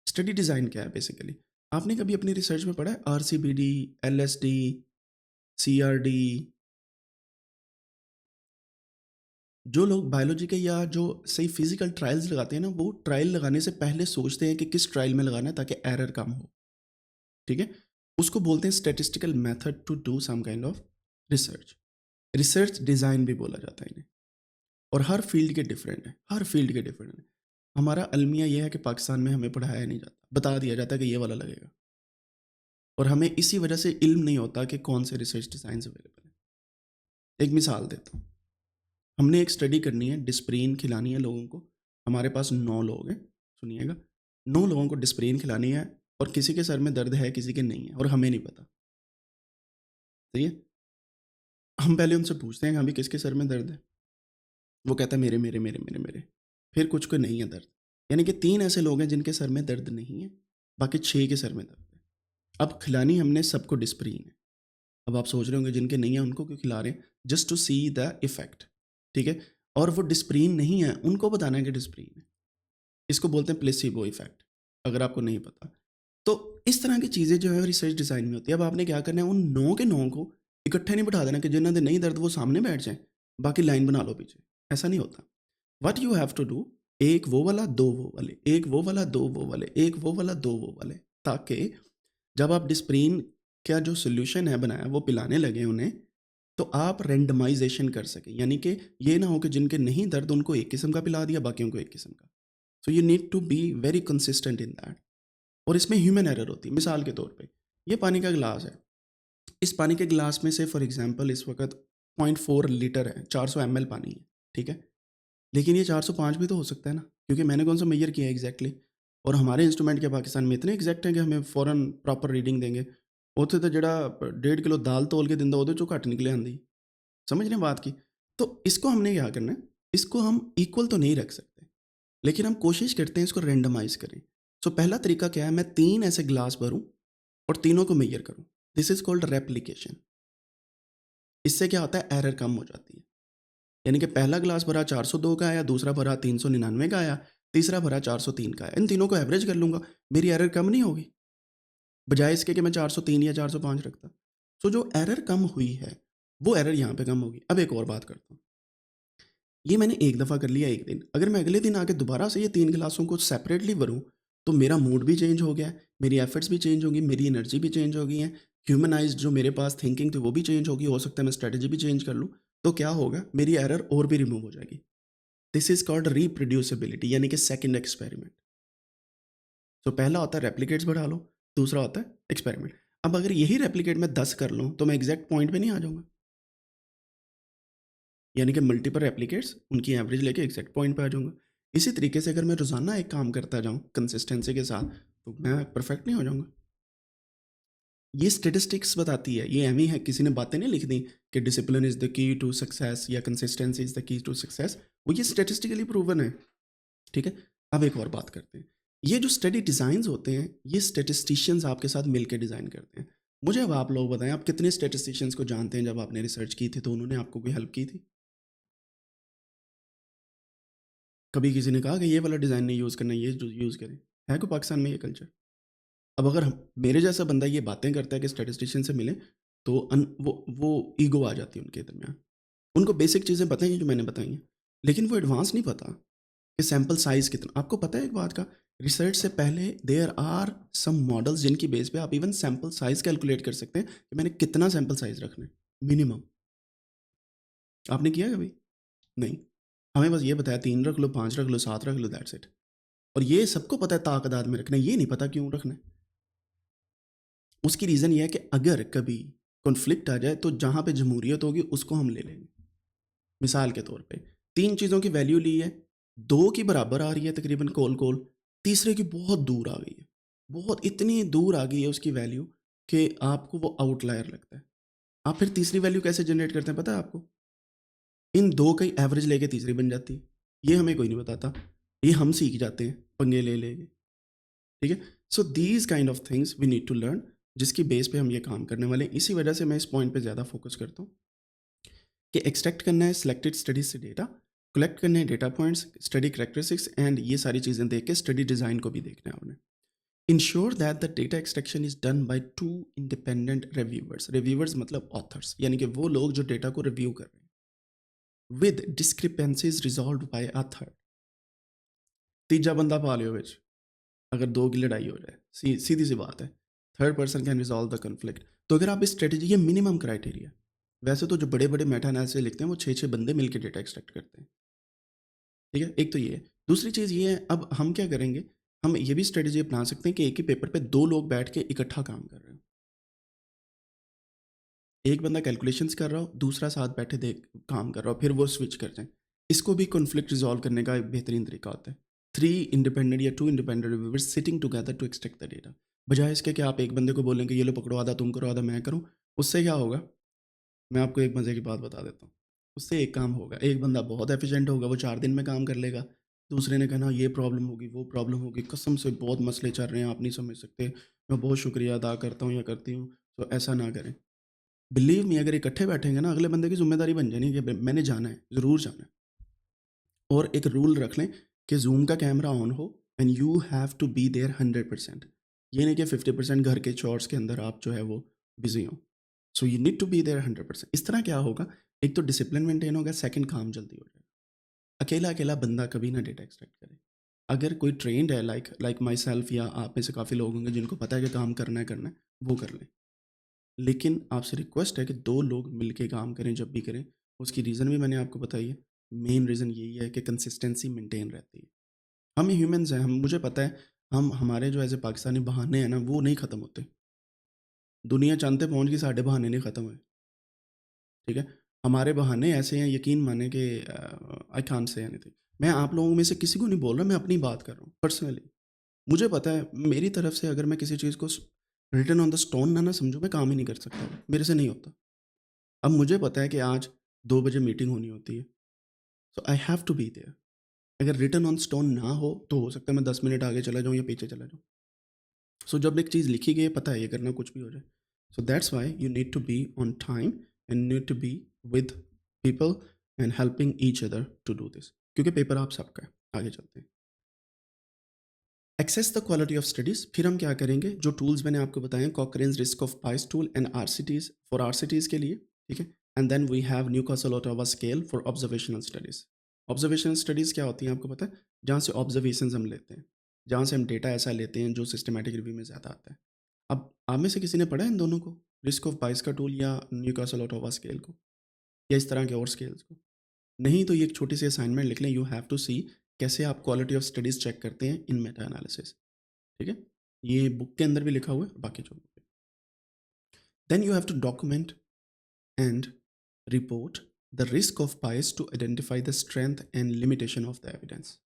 स्टडी डिज़ाइन क्या है बेसिकली? आपने कभी अपनी रिसर्च में पढ़ा है आरसीबीडी, एलएसडी, सीआरडी? जो लोग बायोलॉजी के या जो सही फिजिकल ट्रायल्स लगाते हैं ना, वो ट्रायल लगाने से पहले सोचते हैं कि किस ट्रायल में लगाना है ताकि एरर कम हो, ठीक है। उसको बोलते हैं statistical method to do some kind of research. Research design भी बोला जाता है इन्हें। और हर फील्ड के डिफरेंट है, हर फील्ड के डिफरेंट है। हमारा अलमिया यह है कि पाकिस्तान में हमें पढ़ाया नहीं जाता, बता दिया जाता है कि ये वाला लगेगा, और हमें इसी वजह से इल्म नहीं होता कि कौन से रिसर्च डिज़ाइन अवेलेबल है। एक मिसाल देता हूँ। हमने एक स्टडी करनी है, डिस्प्रीन खिलानी है लोगों को। हमारे पास 9 लोग हैं, सुनिएगा। 9 लोगों को डिस्प्रीन खिलानी है, और किसी के सर में दर्द है, किसी के नहीं है, और हमें नहीं पता, सही है। हम पहले उनसे पूछते हैं कि अभी किसके सर में दर्द है? वो कहता है मेरे मेरे मेरे मेरे मेरे। फिर कुछ को नहीं है दर्द, यानी कि 3 ऐसे लोग हैं जिनके सर में दर्द नहीं है, बाकी 6 के सर में दर्द है। अब खिलानी हमने सबको डिस्प्रीन है। अब आप सोच रहे होंगे जिनके नहीं है उनको क्यों खिला रहे हैं? Just to see the effect, ठीक है। और वो डिस्प्रीन नहीं है, उनको बताना है कि डिस्प्रीन है। इसको बोलते हैं प्लेसिबो इफेक्ट, अगर आपको नहीं पता तो। इस तरह की चीज़ें जो है रिसर्च डिज़ाइन में होती है। अब आपने क्या करना है, उन 9 के 9 को इकट्ठे नहीं बिठा देना कि जिन्होंने नहीं दर्द वो सामने बैठ जाएं, बाकी लाइन बना लो पीछे। ऐसा नहीं होता। What you have to do, एक वो वाला, दो वो वाले, एक वो वाला, दो वो वाले, एक वो वाला, दो वो वाले, ताकि जब आप डिस्प्रिन का जो सोल्यूशन है बनाया वो पिलाने लगे उन्हें, तो आप रेंडमाइजेशन कर सकें, यानी कि ये ना हो कि जिनके नहीं दर्द उनको एक किस्म का पिला दिया, बाकियों को एक किस्म का। So you need to be very consistent in that. और इसमें ह्यूमन एरर होती है। मिसाल के तौर पे ये पानी का गिलास है, इस पानी के गिलास में से फॉर एग्जांपल इस वक्त 0.4 लीटर है, 400 ml पानी है, ठीक है। लेकिन ये 405 भी तो हो सकता है ना, क्योंकि मैंने कौन सा मेजर किया है एग्जैक्टली। और हमारे इंस्ट्रूमेंट के पाकिस्तान में इतने एग्जैक्ट हैं कि हमें फ़ौरन प्रॉपर रीडिंग देंगे। ਉੱਥੇ तो जड़ा 1.5 किलो दाल तोल के दिंदा ਉਹਦੇ ਚੋਂ घट निकले आंदी। समझ रहे हैं बात की। तो इसको हमने क्या करना है, इसको हम इक्वल तो नहीं रख सकते, लेकिन हम कोशिश करते हैं इसको रेंडमाइज करें। सो पहला तरीका क्या है, मैं 3 ऐसे ग्लास भरूं और तीनों को मेजर करूं। This is called replication. इससे क्या होता है, एरर कम हो जाती है। यानी कि पहला ग्लास भरा 402 का आया, दूसरा भरा 399 का आया, तीसरा भरा 403 का आया। इन तीनों को एवरेज कर लूँगा, मेरी एरर कम नहीं होगी, बजाय इसके कि मैं 403 या 405 रखता। सो जो एरर कम हुई है, वो एरर यहाँ पे कम होगी। अब एक और बात करता हूँ। ये मैंने एक दफ़ा कर लिया एक दिन, अगर मैं अगले दिन आके दोबारा से ये 3 गिलासों को सेपरेटली भरूँ, तो मेरा मूड भी चेंज हो गया है, मेरी एफर्ट्स भी चेंज होंगी, मेरी एनर्जी भी चेंज हो गई है, ह्यूमनाइज़्ड जो मेरे पास थिंकिंग थी वो भी चेंज होगी, हो सकता है मैं स्ट्रैटेजी भी चेंज कर लूँ। तो क्या होगा, मेरी एरर और भी रिमूव हो जाएगी। दिस इज कॉल्ड रिप्रोड्यूसिबिलिटी, यानी कि सेकंड एक्सपेरिमेंट। तो पहला होता है रेप्लिकेट्स बढ़ा लो, दूसरा होता है एक्सपेरिमेंट। अब अगर यही रेप्लिकेट मैं 10 कर लूँ तो मैं एग्जैक्ट पॉइंट पे नहीं आ जाऊँगा, यानी कि मल्टीपल रेप्लिकेट्स उनकी एवरेज लेके एग्जैक्ट पॉइंट पे आ जाऊँगा। इसी तरीके से अगर मैं रोज़ाना एक काम करता जाऊँ कंसिस्टेंसी के साथ, तो मैं परफेक्ट नहीं हो जाऊँगा। ये स्टेटिस्टिक्स बताती है, ये एमी है, किसी ने बातें नहीं लिख दी कि discipline is the key to success या consistency is the key to success, वो ये स्टेटिस्टिकली प्रूवन है। ठीक है। अब एक और बात करते हैं। ये जो स्टडी डिज़ाइंस होते हैं, ये स्टैटिस्टिशियंस आपके साथ मिलकर डिज़ाइन करते हैं। मुझे अब आप लोग बताएं, आप कितने स्टैटिस्टिशियंस को जानते हैं, जब आपने रिसर्च की थी तो उन्होंने आपको कोई हेल्प की थी? कभी किसी ने कहा कि ये वाला डिज़ाइन नहीं यूज़ करना, ये यूज़ करें? है कोई पाकिस्तान में ये कल्चर? अब अगर हम, मेरे जैसा बंदा ये बातें करता है कि स्टैटिस्टिशियन से मिलें, तो वो ईगो आ जाती है उनके दरमियान। उनको बेसिक चीज़ें पता हैं जो मैंने बताई हैं, लेकिन वो एडवांस नहीं पता कि सैंपल साइज़ कितना। आपको पता है एक बात का, रिसर्च से पहले देयर आर सम मॉडल्स जिनकी बेस पे आप इवन सैंपल साइज़ कैलकुलेट कर सकते हैं कि मैंने कितना सैंपल साइज़ रखना है मिनिमम। आपने किया कभी? नहीं। हमें बस ये बताया 3 रख लो, 5 रख लो, 7 रख लो, दैट्स इट। और ये सबको पता है तादाद में रखना है, ये नहीं पता क्यों रखना है। उसकी रीज़न ये है कि अगर कभी कॉन्फ्लिक्ट आ जाए तो जहाँ पे जमहूरियत होगी उसको हम ले लेंगे। मिसाल के तौर पे 3 चीज़ों की वैल्यू ली है, 2 की बराबर आ रही है तकरीबन कोल-कोल, तीसरे की बहुत दूर आ गई है। बहुत इतनी दूर आ गई है उसकी वैल्यू कि आपको वो आउटलायर लगता है। आप फिर तीसरी वैल्यू कैसे जनरेट करते हैं पता है आपको? इन 2 का ही एवरेज लेके तीसरी बन जाती है। ये हमें कोई नहीं बताता। ये हम सीख जाते हैं पंगे ले के। ठीक है? So these kind of things we need to learn, जिसकी बेस पे हम ये काम करने वाले हैं। इसी वजह से मैं इस पॉइंट पे ज़्यादा फोकस करता हूँ कि एक्सट्रैक्ट करना है सिलेक्टेड स्टडीज से डेटा, कलेक्ट करने हैं data points, study characteristics and ये सारी चीज़ें देख के स्टडी डिज़ाइन को भी देखना है आपने। Ensure that the data extraction is done by 2 independent reviewers. Reviewers मतलब ऑथर्स, यानी कि वो लोग जो डेटा को रिव्यू कर रहे हैं, with discrepancies resolve by a third. तीजा बंदा पा लियो विच, अगर 2 की लड़ाई हो जाए, सीधी सी बात है, third person can resolve the conflict. तो अगर आप इस स्ट्रेटजी, ये मिनिमम क्राइटेरिया। वैसे तो जो बड़े बड़े मेटा एनालिसिस लिखते हैं वो 6-6 बंदे मिलकर डेटा एक्सट्रैक्ट करते हैं। ठीक है, एक तो ये है। दूसरी चीज़ ये है, अब हम क्या करेंगे, हम ये भी स्ट्रेटजी अपना सकते हैं कि एक ही पेपर पे 2 लोग बैठ के इकट्ठा काम कर रहे हो। एक बंदा कैलकुलेशंस कर रहा हो, दूसरा साथ बैठे देख काम कर रहा हो, फिर वो स्विच कर जाएँ। इसको भी कॉन्फ्लिक्ट रिज़ॉल्व करने का एक बेहतरीन तरीका होता है। 3 इंडिपेंडेंट या 2 independent reviewers sitting together to extract the data. बजाय इसके कि आप एक बंदे को बोलें कि ये लो पकड़ो, आधा तुम करो, आधा मैं करूँ। उससे क्या होगा? मैं आपको एक मज़े की बात बता देता हूँ। उससे एक काम होगा, एक बंदा बहुत एफ़िशिएंट होगा, वो 4 दिन में काम कर लेगा। दूसरे ने कहना ये प्रॉब्लम होगी, वो प्रॉब्लम होगी, कसम से बहुत मसले चल रहे हैं, आप नहीं समझ सकते। मैं बहुत शुक्रिया अदा करता हूँ या करती हूँ, तो ऐसा ना करें। बिलीव मी, अगर इकट्ठे बैठेंगे ना, अगले बंदे की ज़िम्मेदारी बन जानी है कि मैंने जाना है, ज़रूर जाना है। और एक रूल रख लें कि ज़ूम का कैमरा ऑन हो and you have to be there 100%। ये नहीं कि 50% घर के चोर्स के अंदर आप जो है वो बिज़ी हो। So you need to be there 100%। इस तरह क्या होगा, एक तो डिसिप्लिन मेंटेन होगा, सेकंड काम जल्दी हो जाएगा। अकेला-अकेला बंदा कभी ना डेटा एक्सट्रैक्ट करे। अगर कोई ट्रेन्ड है लाइक लाइक माई सेल्फ या आप में से काफ़ी लोग होंगे जिनको पता है कि काम करना है, वो कर लें। लेकिन आपसे रिक्वेस्ट है कि 2 लोग मिलके काम करें जब भी करें। उसकी रीज़न भी मैंने आपको बताई है। मेन रीज़न यही है कि कंसिस्टेंसी मेंटेन रहती है। हम ह्यूमन्स हैं, हम मुझे पता है हम हमारे जो एज़ ए पाकिस्तानी बहाने हैं ना वो नहीं ख़त्म होते। दुनिया चाँद पे पहुँच गई साडे बहाने नहीं ख़त्म हुए, ठीक है? हमारे बहाने ऐसे हैं यकीन मानें कि आई कांट से एनीथिंग। मैं आप लोगों में से किसी को नहीं बोल रहा, मैं अपनी बात कर रहा हूँ पर्सनली। मुझे पता है मेरी तरफ से अगर मैं किसी चीज़ को रिटन ऑन द स्टोन ना समझूँ मैं काम ही नहीं कर सकता, मेरे से नहीं होता। अब मुझे पता है कि आज 2 बजे मीटिंग होनी होती है, so I have to be there. अगर रिटन ऑन स्टोन ना हो तो हो सकता है मैं 10 मिनट आगे चला जाऊँ या पीछे चला जाऊँ। सो जब एक चीज़ लिखी गई है पता है ये करना कुछ भी हो जाए। So that's why you need to be on time and need to be with people and helping each other to do this, क्योंकि पेपर आप सबका है। आगे चलते हैं। Access the quality of studies, फिर हम क्या करेंगे जो टूल्स मैंने आपको बताए हैं, Cochrane's risk of bias tool and RCTs for RCTs के लिए, ठीक है। And then we have Newcastle Ottawa scale for observational studies. Observational studies क्या होती हैं आपको पता है? जहाँ से ऑब्जर्वेशंस हम लेते हैं, जहाँ से हम डेटा ऐसा लेते हैं जो सिस्टमैटिक रिव्यू में ज़्यादा आता है। अब आप में से किसी ने पढ़ा है इन दोनों को, रिस्क ऑफ बायस का टूल या न्यूकासल ओटावा स्केल को, या इस तरह के और स्केल्स को? नहीं तो ये एक छोटी सी असाइनमेंट लिख लें, यू हैव टू सी कैसे आप क्वालिटी ऑफ स्टडीज़ चेक करते हैं इन मेटा एनालिसिस, ठीक है? ये बुक के अंदर भी लिखा हुआ है, बाकी जो then you have to document and report the risk of bias to identify the strength and limitation of the evidence.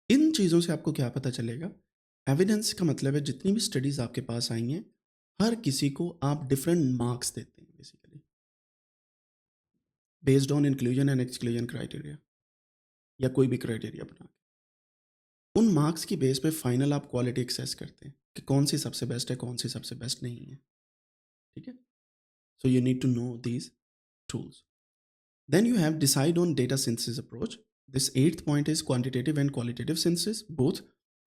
इन चीज़ों से आपको क्या पता चलेगा? एविडेंस का मतलब है जितनी भी स्टडीज़ आपके पास आई हैं, हर किसी को आप डिफरेंट मार्क्स देते हैं basically, based on inclusion and exclusion criteria या कोई भी क्राइटेरिया बना के। उन मार्क्स की बेस पे फाइनल आप क्वालिटी एक्सेस करते हैं कि कौन सी सबसे बेस्ट है, कौन सी सबसे बेस्ट नहीं है, ठीक है? सो you need to know these tools. Then you have decide on data synthesis approach. This eighth point is quantitative and qualitative synthesis. Both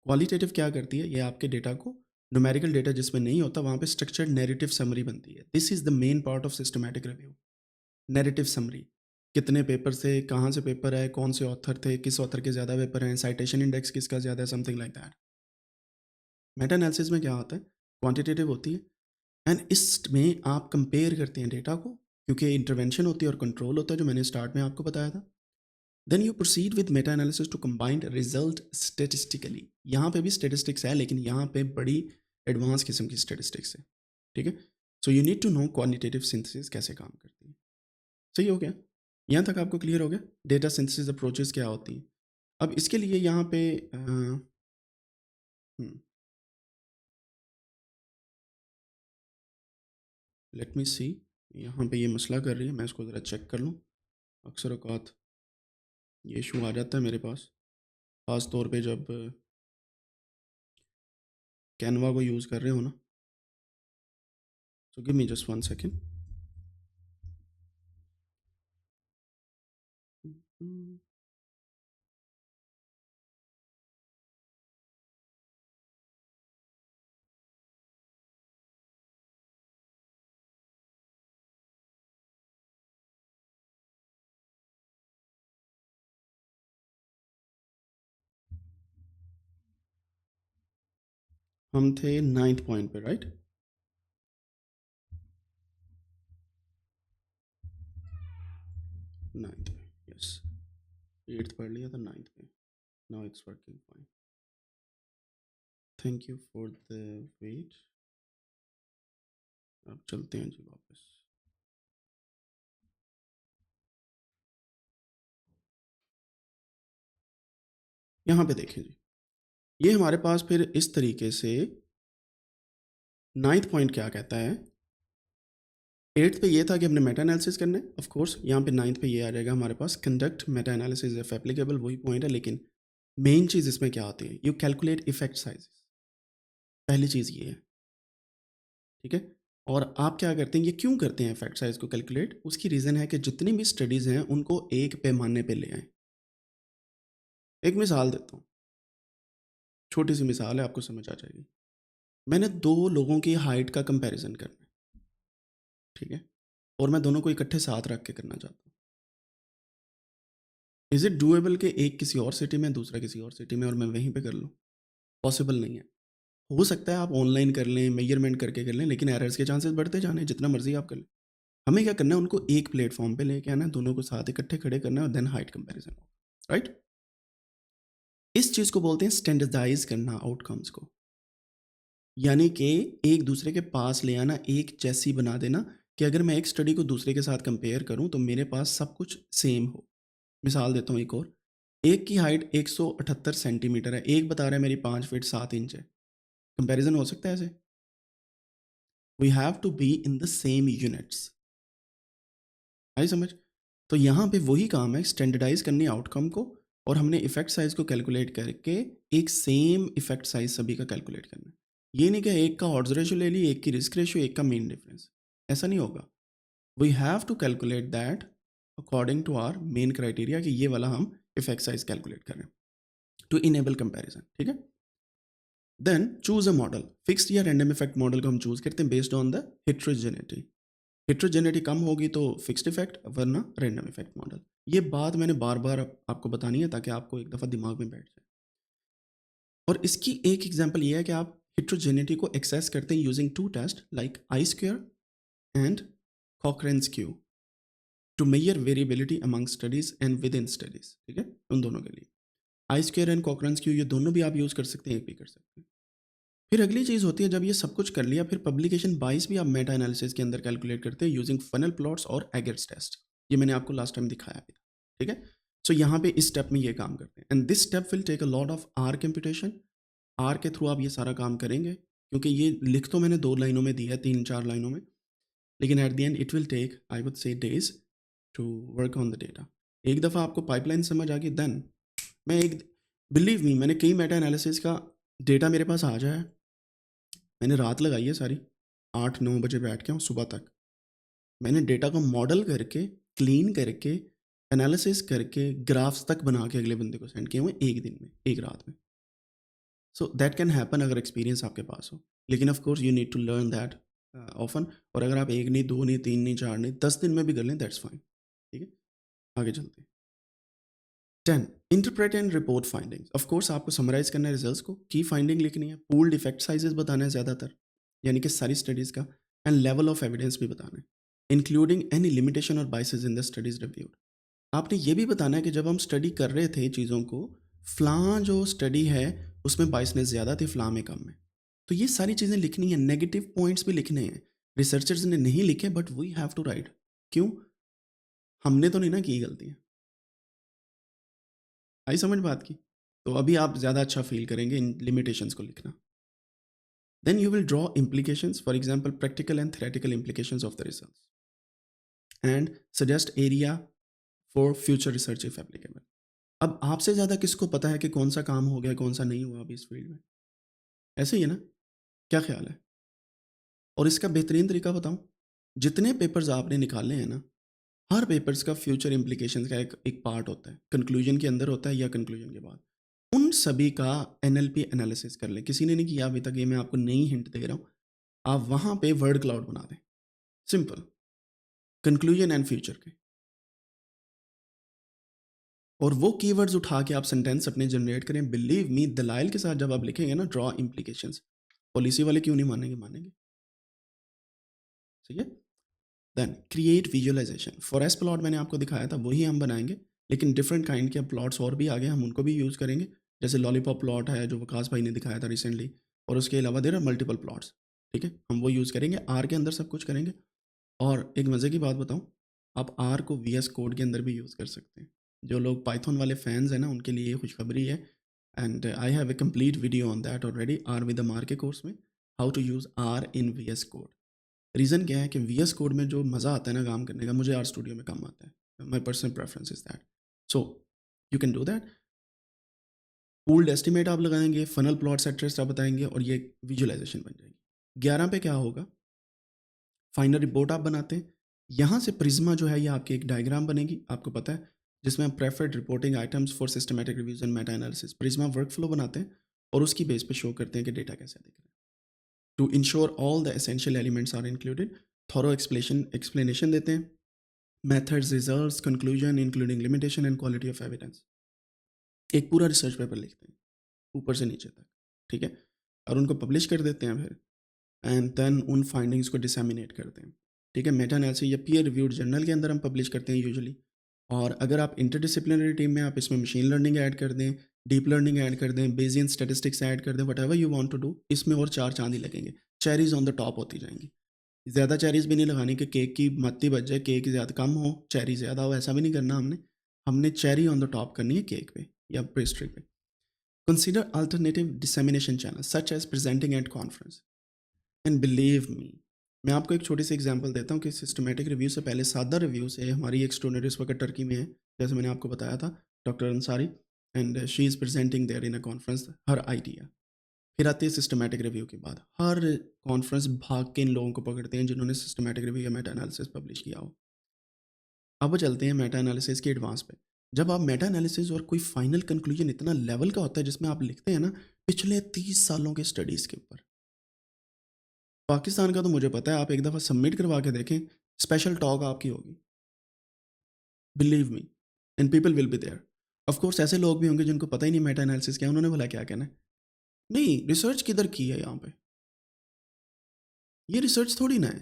qualitative क्या करती है, ये आपके डेटा को न्यूमेरिकल डेटा जिसमें नहीं होता वहाँ पे स्ट्रक्चर्ड नैरेटिव समरी बनती है। This is the main part of systematic review. Narrative summary, कितने पेपर से, कहाँ से पेपर है, कौन से ऑथर थे, किस ऑथर के ज़्यादा पेपर हैं, साइटेशन इंडेक्स किसका ज़्यादा है, something like that. Meta analysis में क्या होता है, क्वांटिटेटिव होती है एंड इसमें आप कंपेयर करते हैं डेटा को, क्योंकि इंटरवेंशन होती है और कंट्रोल होता है जो मैंने स्टार्ट में आपको बताया था। Then you proceed with meta analysis to combined result statistically. यहाँ पे भी स्टेटिस्टिक्स है लेकिन यहाँ पे बड़ी एडवांस किस्म की स्टेटिस्टिक्स है, ठीक है। So you need to know quantitative synthesis कैसे काम करती है। सही हो गया? यहाँ तक आपको क्लियर हो गया डेटा सिंथेसिस अप्रोचेस क्या होती हैं। अब इसके लिए यहाँ पे लेट मी सी, यहाँ पे ये मसला कर रही है, मैं इसको ज़रा चेक कर लूँ। अक्सर औक़ात ये इशू आ जाता है मेरे पास, ख़ास तौर पे जब कैनवा को यूज़ कर रहे हो ना। So give me just 1 second. हम थे 9th पॉइंट पे, राइट? 9th पे, यस। 8th पढ़ लिया था, 9th पे। Now it's working fine. Thank you for the wait. अब चलते हैं जी वापस। यहाँ पे देखें जी, ये हमारे पास फिर इस तरीके से 9th पॉइंट क्या कहता है। 8th पे ये था कि हमने मेटा एनालिसिस करना है, ऑफ कोर्स यहाँ पे 9th पे ये आ जाएगा हमारे पास, conduct meta analysis if applicable, वही पॉइंट है। लेकिन मेन चीज़ इसमें क्या होती है, यू कैलकुलेट इफेक्ट साइज। पहली चीज़ ये है, ठीक है। और आप क्या करते हैं, ये क्यों करते हैं इफेक्ट साइज को कैलकुलेट, उसकी रीज़न है कि जितनी भी स्टडीज़ हैं उनको एक पैमाने पे ले आएँ। एक मिसाल देता हूँ, छोटी सी मिसाल है, आपको समझ आ जाएगी। मैंने 2 लोगों की हाइट का कंपैरिजन करना है, ठीक है, और मैं दोनों को इकट्ठे साथ रख के करना चाहता हूँ। इज़ इट डूएबल कि एक किसी और सिटी में, दूसरा किसी और सिटी में और मैं वहीं पे कर लूँ? पॉसिबल नहीं है। हो सकता है आप ऑनलाइन कर लें, मेजरमेंट करके कर लें, लेकिन एरर्स के चांसेस बढ़ते जाने हैं, जितना मर्ज़ी आप कर लें। हमें क्या करना है, उनको एक प्लेटफ़ॉर्म पे लेके आना है, दोनों को साथ इकट्ठे खड़े करना है और देन हाइट कंपैरिज़न होगा, राइट? इस चीज़ को बोलते हैं स्टैंडर्डाइज़ करना आउटकम्स को। यानी कि एक दूसरे के पास ले आना, एक जैसी बना देना कि अगर मैं एक स्टडी को दूसरे के साथ कंपेयर करूँ तो मेरे पास सब कुछ सेम हो। मिसाल देता हूँ एक और, एक की हाइट 178 सेंटीमीटर है, एक बता रहा है मेरी 5 फीट 7 इंच है। कंपैरिज़न हो सकता है ऐसे? We have to be in the same units. आई समझ? तो यहाँ पे वही काम है, स्टैंडर्डाइज़ करनी आउटकम को और हमने इफ़ेक्ट साइज़ को कैलकुलेट करके एक सेम इफ़ेक्ट साइज़ सभी का कैलकुलेट करना है। ये नहीं कि एक का ऑड्स रेशियो ले ली, एक की रिस्क रेशियो, एक का मीन डिफरेंस। ऐसा नहीं होगा। We have to calculate that according to our main criteria कि ये वाला हम इफ़ेक्ट साइज़ कैलकुलेट करें टू इनेबल कंपैरिज़न, ठीक है? Then choose a model. Fixed या रैंडम इफ़ेक्ट मॉडल को हम चूज़ करते हैं based on the heterogeneity. Heterogeneity कम होगी तो फिक्स्ड इफेक्ट, वरना रैंडम इफेक्ट मॉडल। ये बात मैंने बार बार आपको बतानी है ताकि आपको एक दफ़ा दिमाग में बैठ जाए। और इसकी एक एग्जांपल ये है कि आप हेटेरोजेनिटी को एक्सेस करते हैं using two test like I square and Cochran's Q to measure variability among studies and within studies, ठीक है? उन दोनों के लिए I square and Cochran's Q, ये दोनों भी आप यूज़ कर सकते हैं, एक भी कर सकते हैं। फिर अगली चीज़ होती है, जब ये सब कुछ कर लिया फिर पब्लिकेशन बाइस भी आप मेटा एनालिसिस के अंदर कैलकुलेट करते हैं यूजिंग फनल प्लॉट्स और एगर्स टेस्ट। ये मैंने आपको लास्ट टाइम दिखाया भी था, ठीक है? सो यहाँ पे इस स्टेप में ये काम करते हैं and this step will take a lot of R computation. R के थ्रू आप ये सारा काम करेंगे क्योंकि ये लिख तो मैंने 2 लाइनों में दिया है, 3-4 लाइनों में, लेकिन at the end it will take I would say days to work on the data. एक दफ़ा आपको पाइपलाइन समझ आ गई देन मैं एक बिलीव मी, मैंने कई मेटा एनालिसिस का डेटा मेरे पास आ जाए, मैंने रात लगाई है सारी, 8-9 बजे बैठ के और सुबह तक। मैंने डेटा को मॉडल करके, क्लीन करके, एनालिसिस करके, ग्राफ्स तक बना के अगले बंदे को सेंड किए हुए एक दिन में, एक रात में। सो दैट कैन हैपन अगर एक्सपीरियंस आपके पास हो। लेकिन of course you need to learn that often. और अगर आप 1 नहीं, 2 नहीं, 3 नहीं, 4 नहीं, 10 दिन में भी कर लें दैट्स फाइन, ठीक है? आगे चलते हैं। 10 interpret and report findings. Of course आपको समराइज करना है रिजल्ट्स को, की फाइंडिंग लिखनी है, पूल्ड इफेक्ट साइजेस बताना है ज़्यादातर, यानी कि सारी स्टडीज़ का, एंड लेवल ऑफ एविडेंस भी बताना है, इंक्लूडिंग एनी लिमिटेशन और biases in the studies reviewed. आपने ये भी बताना है कि जब हम स्टडी कर रहे थे चीज़ों को, फ़लाँ जो स्टडी है उसमें बाइसनेस ज़्यादा थी, फ़लाँ में कम है। तो ये सारी चीज़ें लिखनी है, नेगेटिव पॉइंट्स भी लिखने हैं। रिसर्चर्स ने नहीं लिखे but we have to write. क्यों? हमने तो नहीं ना की गलतियाँ। आई समझ बात की? तो अभी आप ज़्यादा अच्छा फ़ील करेंगे इन लिमिटेशंस को लिखना। Then you will draw implications, for example practical and theoretical implications of the results and suggest area for future research if applicable. अब आपसे ज़्यादा किसको पता है कि कौन सा काम हो गया, कौन सा नहीं हुआ अभी इस फील्ड में? ऐसे ही है ना? क्या ख़्याल है? और इसका बेहतरीन तरीका बताऊँ? जितने पेपर्स आपने निकाले हैं ना, हर पेपर्स का फ्यूचर implications का एक पार्ट होता है। कंक्लूजन के अंदर होता है या कंक्लूजन के बाद। उन सभी का एनएलपी एनालिसिस कर लें। किसी ने नहीं किया अभी तक, ये मैं आपको नई हिंट दे रहा हूँ। आप वहाँ पे वर्ड क्लाउड बना दें। सिंपल, कंक्लूजन एंड फ्यूचर के। और वो कीवर्ड्स उठा के आप सेंटेंस अपने जनरेट करें। बिलीव मी, दलाइल के साथ जब आप लिखेंगे ना, ड्रॉ implications, पॉलिसी वाले क्यों नहीं मानेंगे? मानेंगे। ठीक है? Then create visualisation. Forest plot मैंने आपको दिखाया था, वही हम बनाएंगे, लेकिन डिफरेंट काइंड के प्लॉट्स और भी आगे, हम उनको भी यूज़ करेंगे। जैसे लॉलीपॉप प्लॉट है जो विकास भाई ने दिखाया था रिसेंटली, और उसके अलावा देर आर मल्टीपल प्लॉट्स, ठीक है? हम वो यूज़ करेंगे, आर के अंदर सब कुछ करेंगे। और एक मज़े की बात बताऊँ, आप आर को वीएस कोड के अंदर भी यूज़ कर सकते हैं। जो लोग पाइथन वाले फैंस हैं ना, उनके लिए ये खुशखबरी है, and I have a complete video on that already, R with the मार के कोर्स में, how to use R in VS Code. रीज़न क्या है कि वीएस कोड में जो मज़ा आता है ना काम करने का, मुझे आर स्टूडियो में कम आता है। My personal preference is that. So you can do that. Pooled estimate आप लगाएंगे, फनल प्लॉट सेट्रेस्ट आप बताएंगे, और ये विजुअलाइजेशन बन जाएगी। 11 पे क्या होगा? फाइनल रिपोर्ट आप बनाते हैं। यहाँ से प्रिज्मा जो है, ये आपकी एक डायग्राम बनेगी, आपको पता है, जिसमें हम preferred reporting items for systematic reviews and meta analysis, Prisma work flow बनाते हैं और उसकी बेस पे शो करते हैं कि डेटा कैसा दिख रहा है। To ensure all the essential elements are included, thorough explanation देते हैं, methods, results, conclusion including limitation and quality of evidence. एक पूरा रिसर्च पेपर लिखते हैं, ऊपर से नीचे तक, ठीक है? और उनको पब्लिश कर देते हैं फिर, एंड देन उन फाइंडिंग्स को डिसेमिनेट करते हैं, ठीक है? मेटा एनालिसिस या पीयर रिव्यूड जर्नल के अंदर हम पब्लिश करते हैं यूजुअली। और अगर आप इंटरडिसिप्लिनरी टीम में आप इसमें मशीन लर्निंग ऐड कर दें, डीप लर्निंग ऐड कर दें, बेसियन स्टैटिस्टिक्स ऐड कर दें, whatever you want to do, इसमें और 4 चाँद ही लगेंगे। चेरीज़ ऑन द टॉप होती जाएँगी। ज़्यादा चेरीज़ भी नहीं लगानी कि केक की मत्ती बच जाए, केक ज़्यादा कम हो, चेरी ज़्यादा हो, ऐसा भी नहीं करना हमने। हमने चेरी ऑन द टॉप करनी है केक पे या पेस्ट्री पे। Consider alternative dissemination channel such as presenting at conference and believe me, मैं आपको एक छोटी सी एग्जांपल देता हूँ कि सिस्टमैटिक रिव्यू से पहले सादा रिव्यू से हमारी एक स्टूडेंट इस वक्त टर्की में है, जैसे मैंने आपको बताया था, doctor Ansari, and she is presenting there in a conference her idea. फिर आती है सिस्टमैटिक रिव्यू के बाद, हर कॉन्फ्रेंस भाग के इन लोगों को पकड़ते हैं जिन्होंने सिस्टमैटिक रिव्यू या मेटा एनालिसिस पब्लिश किया हो। अब वो चलते हैं मेटा एनालिसिस के एडवांस पे। जब आप मेटा एनालिसिस और कोई फाइनल कंक्लूजन इतना लेवल का होता है जिसमें आप लिखते हैं ना पिछले 30 सालों के स्टडीज़ के ऊपर। पाकिस्तान का तो मुझे पता है, आप एक दफ़ा सबमिट करवा के देखें, स्पेशल टॉक आपकी होगी, believe me, and people will be there. Of course ऐसे लोग भी होंगे जिनको पता ही नहीं मेटा एनालिसिस क्या है, उन्होंने भला क्या कहना है? नहीं, रिसर्च किधर की है यहाँ पे? ये रिसर्च थोड़ी ना है।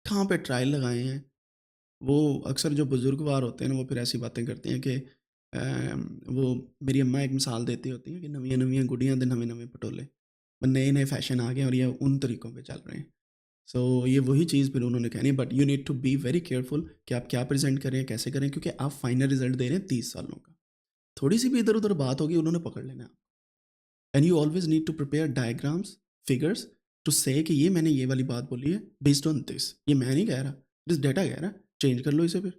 कहाँ पे ट्रायल लगाए हैं? वो अक्सर जो बुजुर्गवार होते हैं ना, वो फिर ऐसी बातें करते हैं कि वो मेरी अम्मा एक मिसाल देती होती हैं कि नवियां नवियां गुड़ियां दे नवे नवे पटोले, नए नए फैशन आ गए और ये उन तरीक़ों पे चल रहे हैं। सो ये वही चीज़ फिर उन्होंने कहनी है, but you need to be very careful कि आप क्या प्रेजेंट करें, कैसे करें, क्योंकि आप फाइनल रिजल्ट दे रहे हैं 30 सालों का। थोड़ी सी भी इधर उधर बात होगी, उन्होंने पकड़ लेना है। And you always need to prepare diagrams, figures, to say कि ये मैंने ये वाली बात बोली है बेस्ड ऑन दिस, ये मैं नहीं कह रहा, दिस डेटा कह रहा है, चेंज कर लो इसे फिर।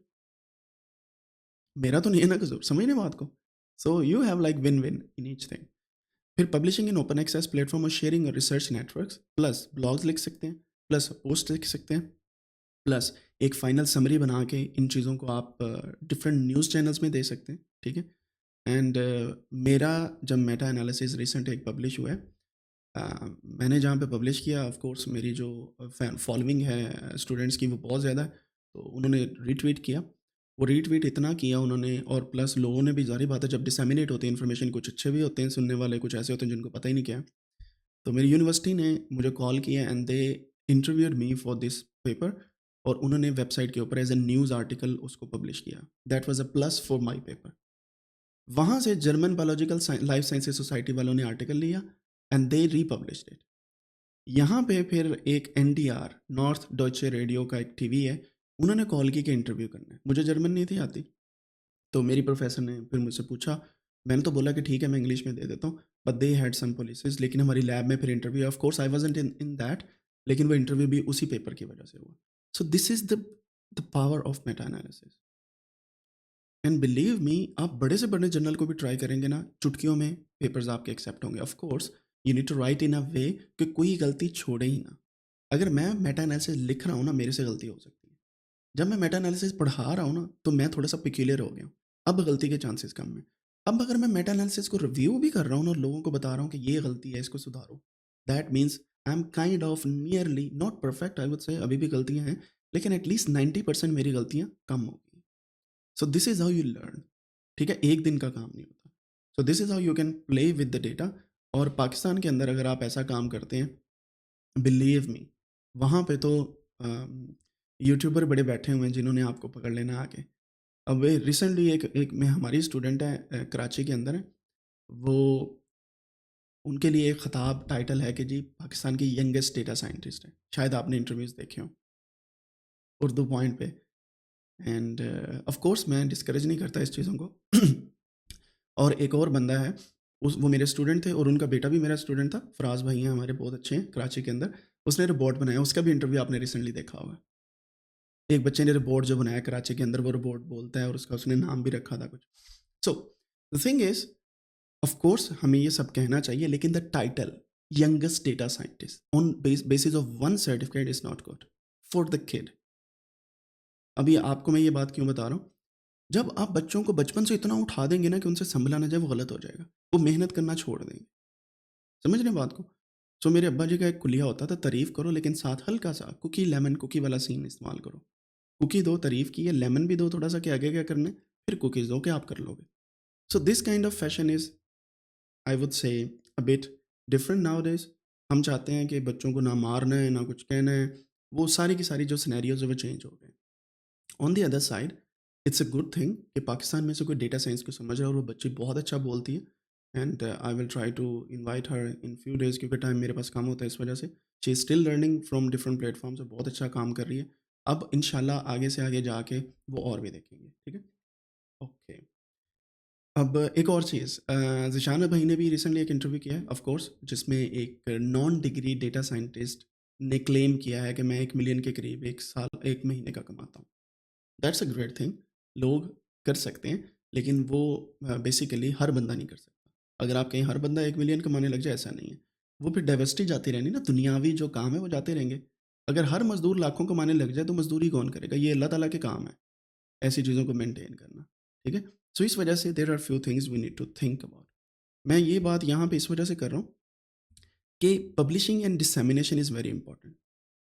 मेरा तो नहीं है ना कसूर, समझ नहीं बात को। So you have like win win in each thing. फिर publishing in open access platform और शेयरिंग और रिसर्च नेटवर्क्स, प्लस ब्लॉग्स लिख सकते हैं, प्लस पोस्ट लिख सकते हैं, प्लस एक फाइनल समरी बना के इन चीज़ों को आप डिफरेंट न्यूज़ चैनल्स में दे सकते हैं, ठीक है? एंड मेरा जब मेटा एनालिसिस रिसेंट एक पब्लिश हुआ है, मैंने जहाँ पे पब्लिश किया, ऑफ कोर्स मेरी जो फॉलोइंग है स्टूडेंट्स की वो बहुत ज़्यादा है, तो उन्होंने रीट्वीट किया। वो रीट्वीट इतना किया उन्होंने, और प्लस लोगों ने भी, ज़ाहिर बात है जब डिसेमिनेट होती है इन्फॉर्मेशन, कुछ अच्छे भी होते हैं सुनने वाले, कुछ ऐसे होते हैं जिनको पता ही नहीं क्या है। तो मेरी यूनिवर्सिटी ने मुझे कॉल किया and they interviewed me for this paper, और उन्होंने वेबसाइट के ऊपर एज ए न्यूज़ आर्टिकल उसको पब्लिश किया। That was a plus for my paper. वहाँ से German biological life sciences society वालों ने आर्टिकल लिया एंड दे रीपब्लिश्ड इट। यहाँ पे फिर एक एनडीआर, नॉर्थ डॉइचे रेडियो का एक टीवी है, उन्होंने कॉल की कि इंटरव्यू करना है। मुझे जर्मन नहीं थी आती, तो मेरी प्रोफेसर ने फिर मुझसे पूछा, मैंने तो बोला कि ठीक है मैं इंग्लिश में दे देता हूँ, but they had some policies, लेकिन हमारी लैब में फिर interview, of course I wasn't in that, लेकिन वो इंटरव्यू भी उसी पेपर की वजह से हुआ। So this is the power of meta analysis. And believe मी, आप बड़े से बड़े जर्नल को भी ट्राई करेंगे ना, चुटकियों में पेपर्स आपके एक्सेप्ट होंगे। Of course you need to write in a way कि कोई गलती छोड़े ही ना। अगर मैं मेटा एनालिसिस लिख रहा हूँ ना, मेरे से गलती हो सकती है। जब मैं मेटा एनालिसिस पढ़ा रहा हूँ ना, तो मैं थोड़ा सा पिक्यूलियर हो गया हूँ, अब गलती के चांसेस कम है। अब अगर मैं मेटा एनालिसिस को रिव्यू भी कर रहा हूँ ना, और लोगों को बता रहा हूँ कि ये गलती है, इसको सुधारो, that means I am kind of nearly not perfect, I would से अभी भी गलतियाँ हैं, लेकिन एटलीस्ट 90% मेरी गलतियाँ कम हो गई। सो this is how you learn, ठीक है? एक दिन का काम नहीं होता। सो this is how you can play with the data. और पाकिस्तान के अंदर अगर आप ऐसा काम करते हैं, बिलीव मी, वहाँ पे तो यूट्यूबर बड़े बैठे हुए हैं जिन्होंने आपको पकड़ लेना आके। अब रिसेंटली एक एक में हमारी स्टूडेंट है, कराची के अंदर है, वो, उनके लिए एक खिताब टाइटल है कि जी पाकिस्तान की यंगेस्ट डेटा साइंटिस्ट है। शायद आपने इंटरव्यूज़ देखे हों उर्दू पॉइंट पे। एंड ऑफ कोर्स मैं डिस्करेज नहीं करता इस चीज़ों को। और एक और बंदा है, उस वो मेरे स्टूडेंट थे और उनका बेटा भी मेरा स्टूडेंट था, फराज भाई हैं हमारे, बहुत अच्छे हैं कराची के अंदर। उसने रिपोर्ट बनाया, उसका भी इंटरव्यू आपने रिसेंटली देखा होगा। एक बच्चे ने रिपोर्ट जो बनाया कराची के अंदर, वो रिपोर्ट बोलता है और उसका उसने नाम भी रखा था कुछ। So the thing is, of course हमें ये सब कहना चाहिए, लेकिन the title youngest data scientist on basis of one certificate is not good for the kid. अभी आपको मैं ये बात क्यों बता रहा हूँ, जब आप बच्चों को बचपन से इतना उठा देंगे ना कि उनसे संभला ना जाए, वो गलत हो जाएगा, वो मेहनत करना छोड़ देंगे। समझ रहे हैं बात को? सो मेरे अब्बा जी का एक कुलिया होता था, तारीफ करो लेकिन साथ हल्का सा कुकी लेमन कुकी वाला सीन इस्तेमाल करो। कुकी दो, तारीफ़ की है, लेमन भी दो थोड़ा-सा कि आगे क्या करना है, फिर कुकीज़ दो कि आप कर लोगे। So this kind of fashion is I would से अ बिट डिफरेंट नाउअडेज़। हम चाहते हैं कि बच्चों को ना मारना है, ना कुछ कहना है। वो सारी की सारी जो सिनेरियोज़ है वो चेंज हो गए। On the other side it's a good thing कि पाकिस्तान में से कोई डेटा साइंस को समझ रहा है और वो बच्ची बहुत अच्छा बोलती है and I will try to invite her in few days क्योंकि टाइम मेरे पास कम होता है इस वजह से। She is still learning from different platforms और बहुत अच्छा काम कर रही है। अब इंशाल्लाह आगे से आगे जाके वो और भी देखेंगे, ठीक है? ओके। अब एक और चीज़ ज़िशान भाई ने भी रिसेंटली एक इंटरव्यू किया है ऑफ कोर्स जिसमें एक नॉन डिग्री डेटा साइंटिस्ट ने क्लेम किया है कि मैं 1 मिलियन के करीब 1 साल 1 महीने का कमाता हूँ। That's a great thing. लोग कर सकते हैं, लेकिन वो बेसिकली हर बंदा नहीं कर सकता। अगर आप कहीं हर बंदा 1 मिलियन कमाने लग जाए, ऐसा नहीं है। वो फिर डाइवर्सिटी जाती रहनी ना, दुनियावी जो काम है वो जाते रहेंगे। अगर हर मज़दूर लाखों कमाने लग जाए तो मज़दूरी कौन करेगा? ये अल्लाह ताला के काम है, ऐसी चीज़ों को मेंटेन करना, ठीक है? सो इस वजह से there are few things we need to think about. मैं ये बात यहाँ पे इस वजह से कर रहा हूँ कि publishing and dissemination is very important.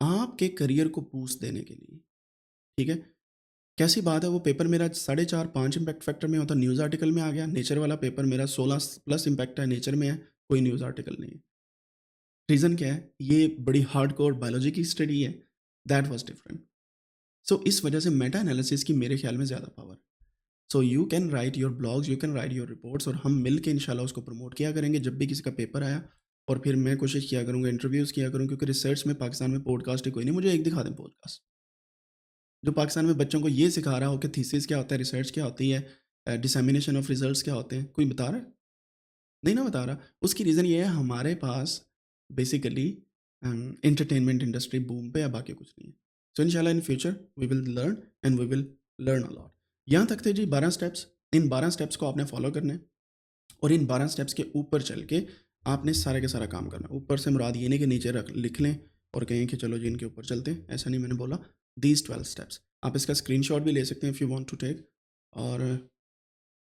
आपके करियर को बूस्ट देने के लिए, ठीक है? कैसी बात है वो पेपर मेरा 4.5 5 इम्पैक्ट फैक्टर में होता न्यूज़ आर्टिकल में आ गया। नेचर वाला पेपर मेरा 16 प्लस इम्पैक्ट है, नेचर में है, कोई न्यूज़ आर्टिकल नहीं है। रीज़न क्या है? ये बड़ी हार्डकोर बायोलॉजी की स्टडी है, दैट वाज़ डिफरेंट। सो इस वजह से मेटा एनालिसिस की मेरे ख्याल में ज़्यादा पावर है। So you can write your blogs, you can write your reports और हम मिल के इंशाल्लाह उसको प्रमोट किया करेंगे जब भी किसी का पेपर आया और फिर मैं कोशिश किया करूँगा, इंटरव्यूज़ किया करूँ क्योंकि रिसर्च में पाकिस्तान में पॉडकास्ट ही कोई नहीं। मुझे एक दिखा दें पॉडकास्ट, जो पाकिस्तान में बच्चों को ये सिखा रहा हो कि थीसिस क्या होता है, रिसर्च क्या होती है, डिसेमिनेशन ऑफ रिजल्ट्स क्या होते हैं, कोई बता रहा है? नहीं ना बता रहा। उसकी रीज़न ये है हमारे पास बेसिकली एंटरटेनमेंट इंडस्ट्री बूम पे है, बाकी कुछ नहीं है। सो इंशाल्लाह in future we will learn and we will learn a lot. यहाँ तक थे जी 12 स्टेप्स। इन 12 स्टेप्स को आपने फॉलो करना है और इन 12 स्टेप्स के ऊपर चल के आपने सारे का सारा काम करना है। ऊपर से मुराद ये नहीं कि नीचे रख लिख लें और कहें कि चलो जी इनके ऊपर चलते हैं, ऐसा नहीं मैंने बोला। दीज़ 12 स्टेप्स आप इसका स्क्रीनशॉट भी ले सकते हैं if you want to take और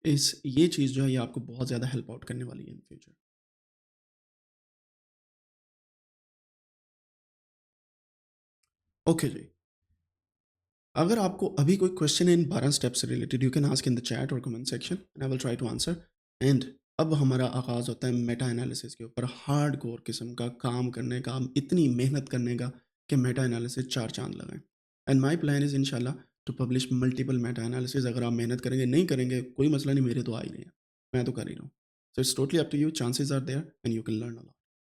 इस ये चीज़ जो है ये आपको बहुत ज़्यादा हेल्प आउट करने वाली है इन फ्यूचर। ओके जी। अगर आपको अभी कोई क्वेश्चन है इन 12 स्टेप्स से related you can ask in the chat और comment section and I will try to answer. And अब हमारा आगाज़ होता है मेटा एनालिसिस के ऊपर हार्डकोर किस्म का काम करने का, इतनी मेहनत करने का कि मेटा एनालिसिस 4 चाँद लगाएँ। एंड माय प्लान इज़ इंशाल्लाह to publish multiple meta analysis. अगर आप मेहनत करेंगे, नहीं करेंगे कोई मसला नहीं, मेरे तो आ ही रहे हैं। मैं तो कर ही रहा हूँ। So it's totally up to you, chances are there and you can learn a lot.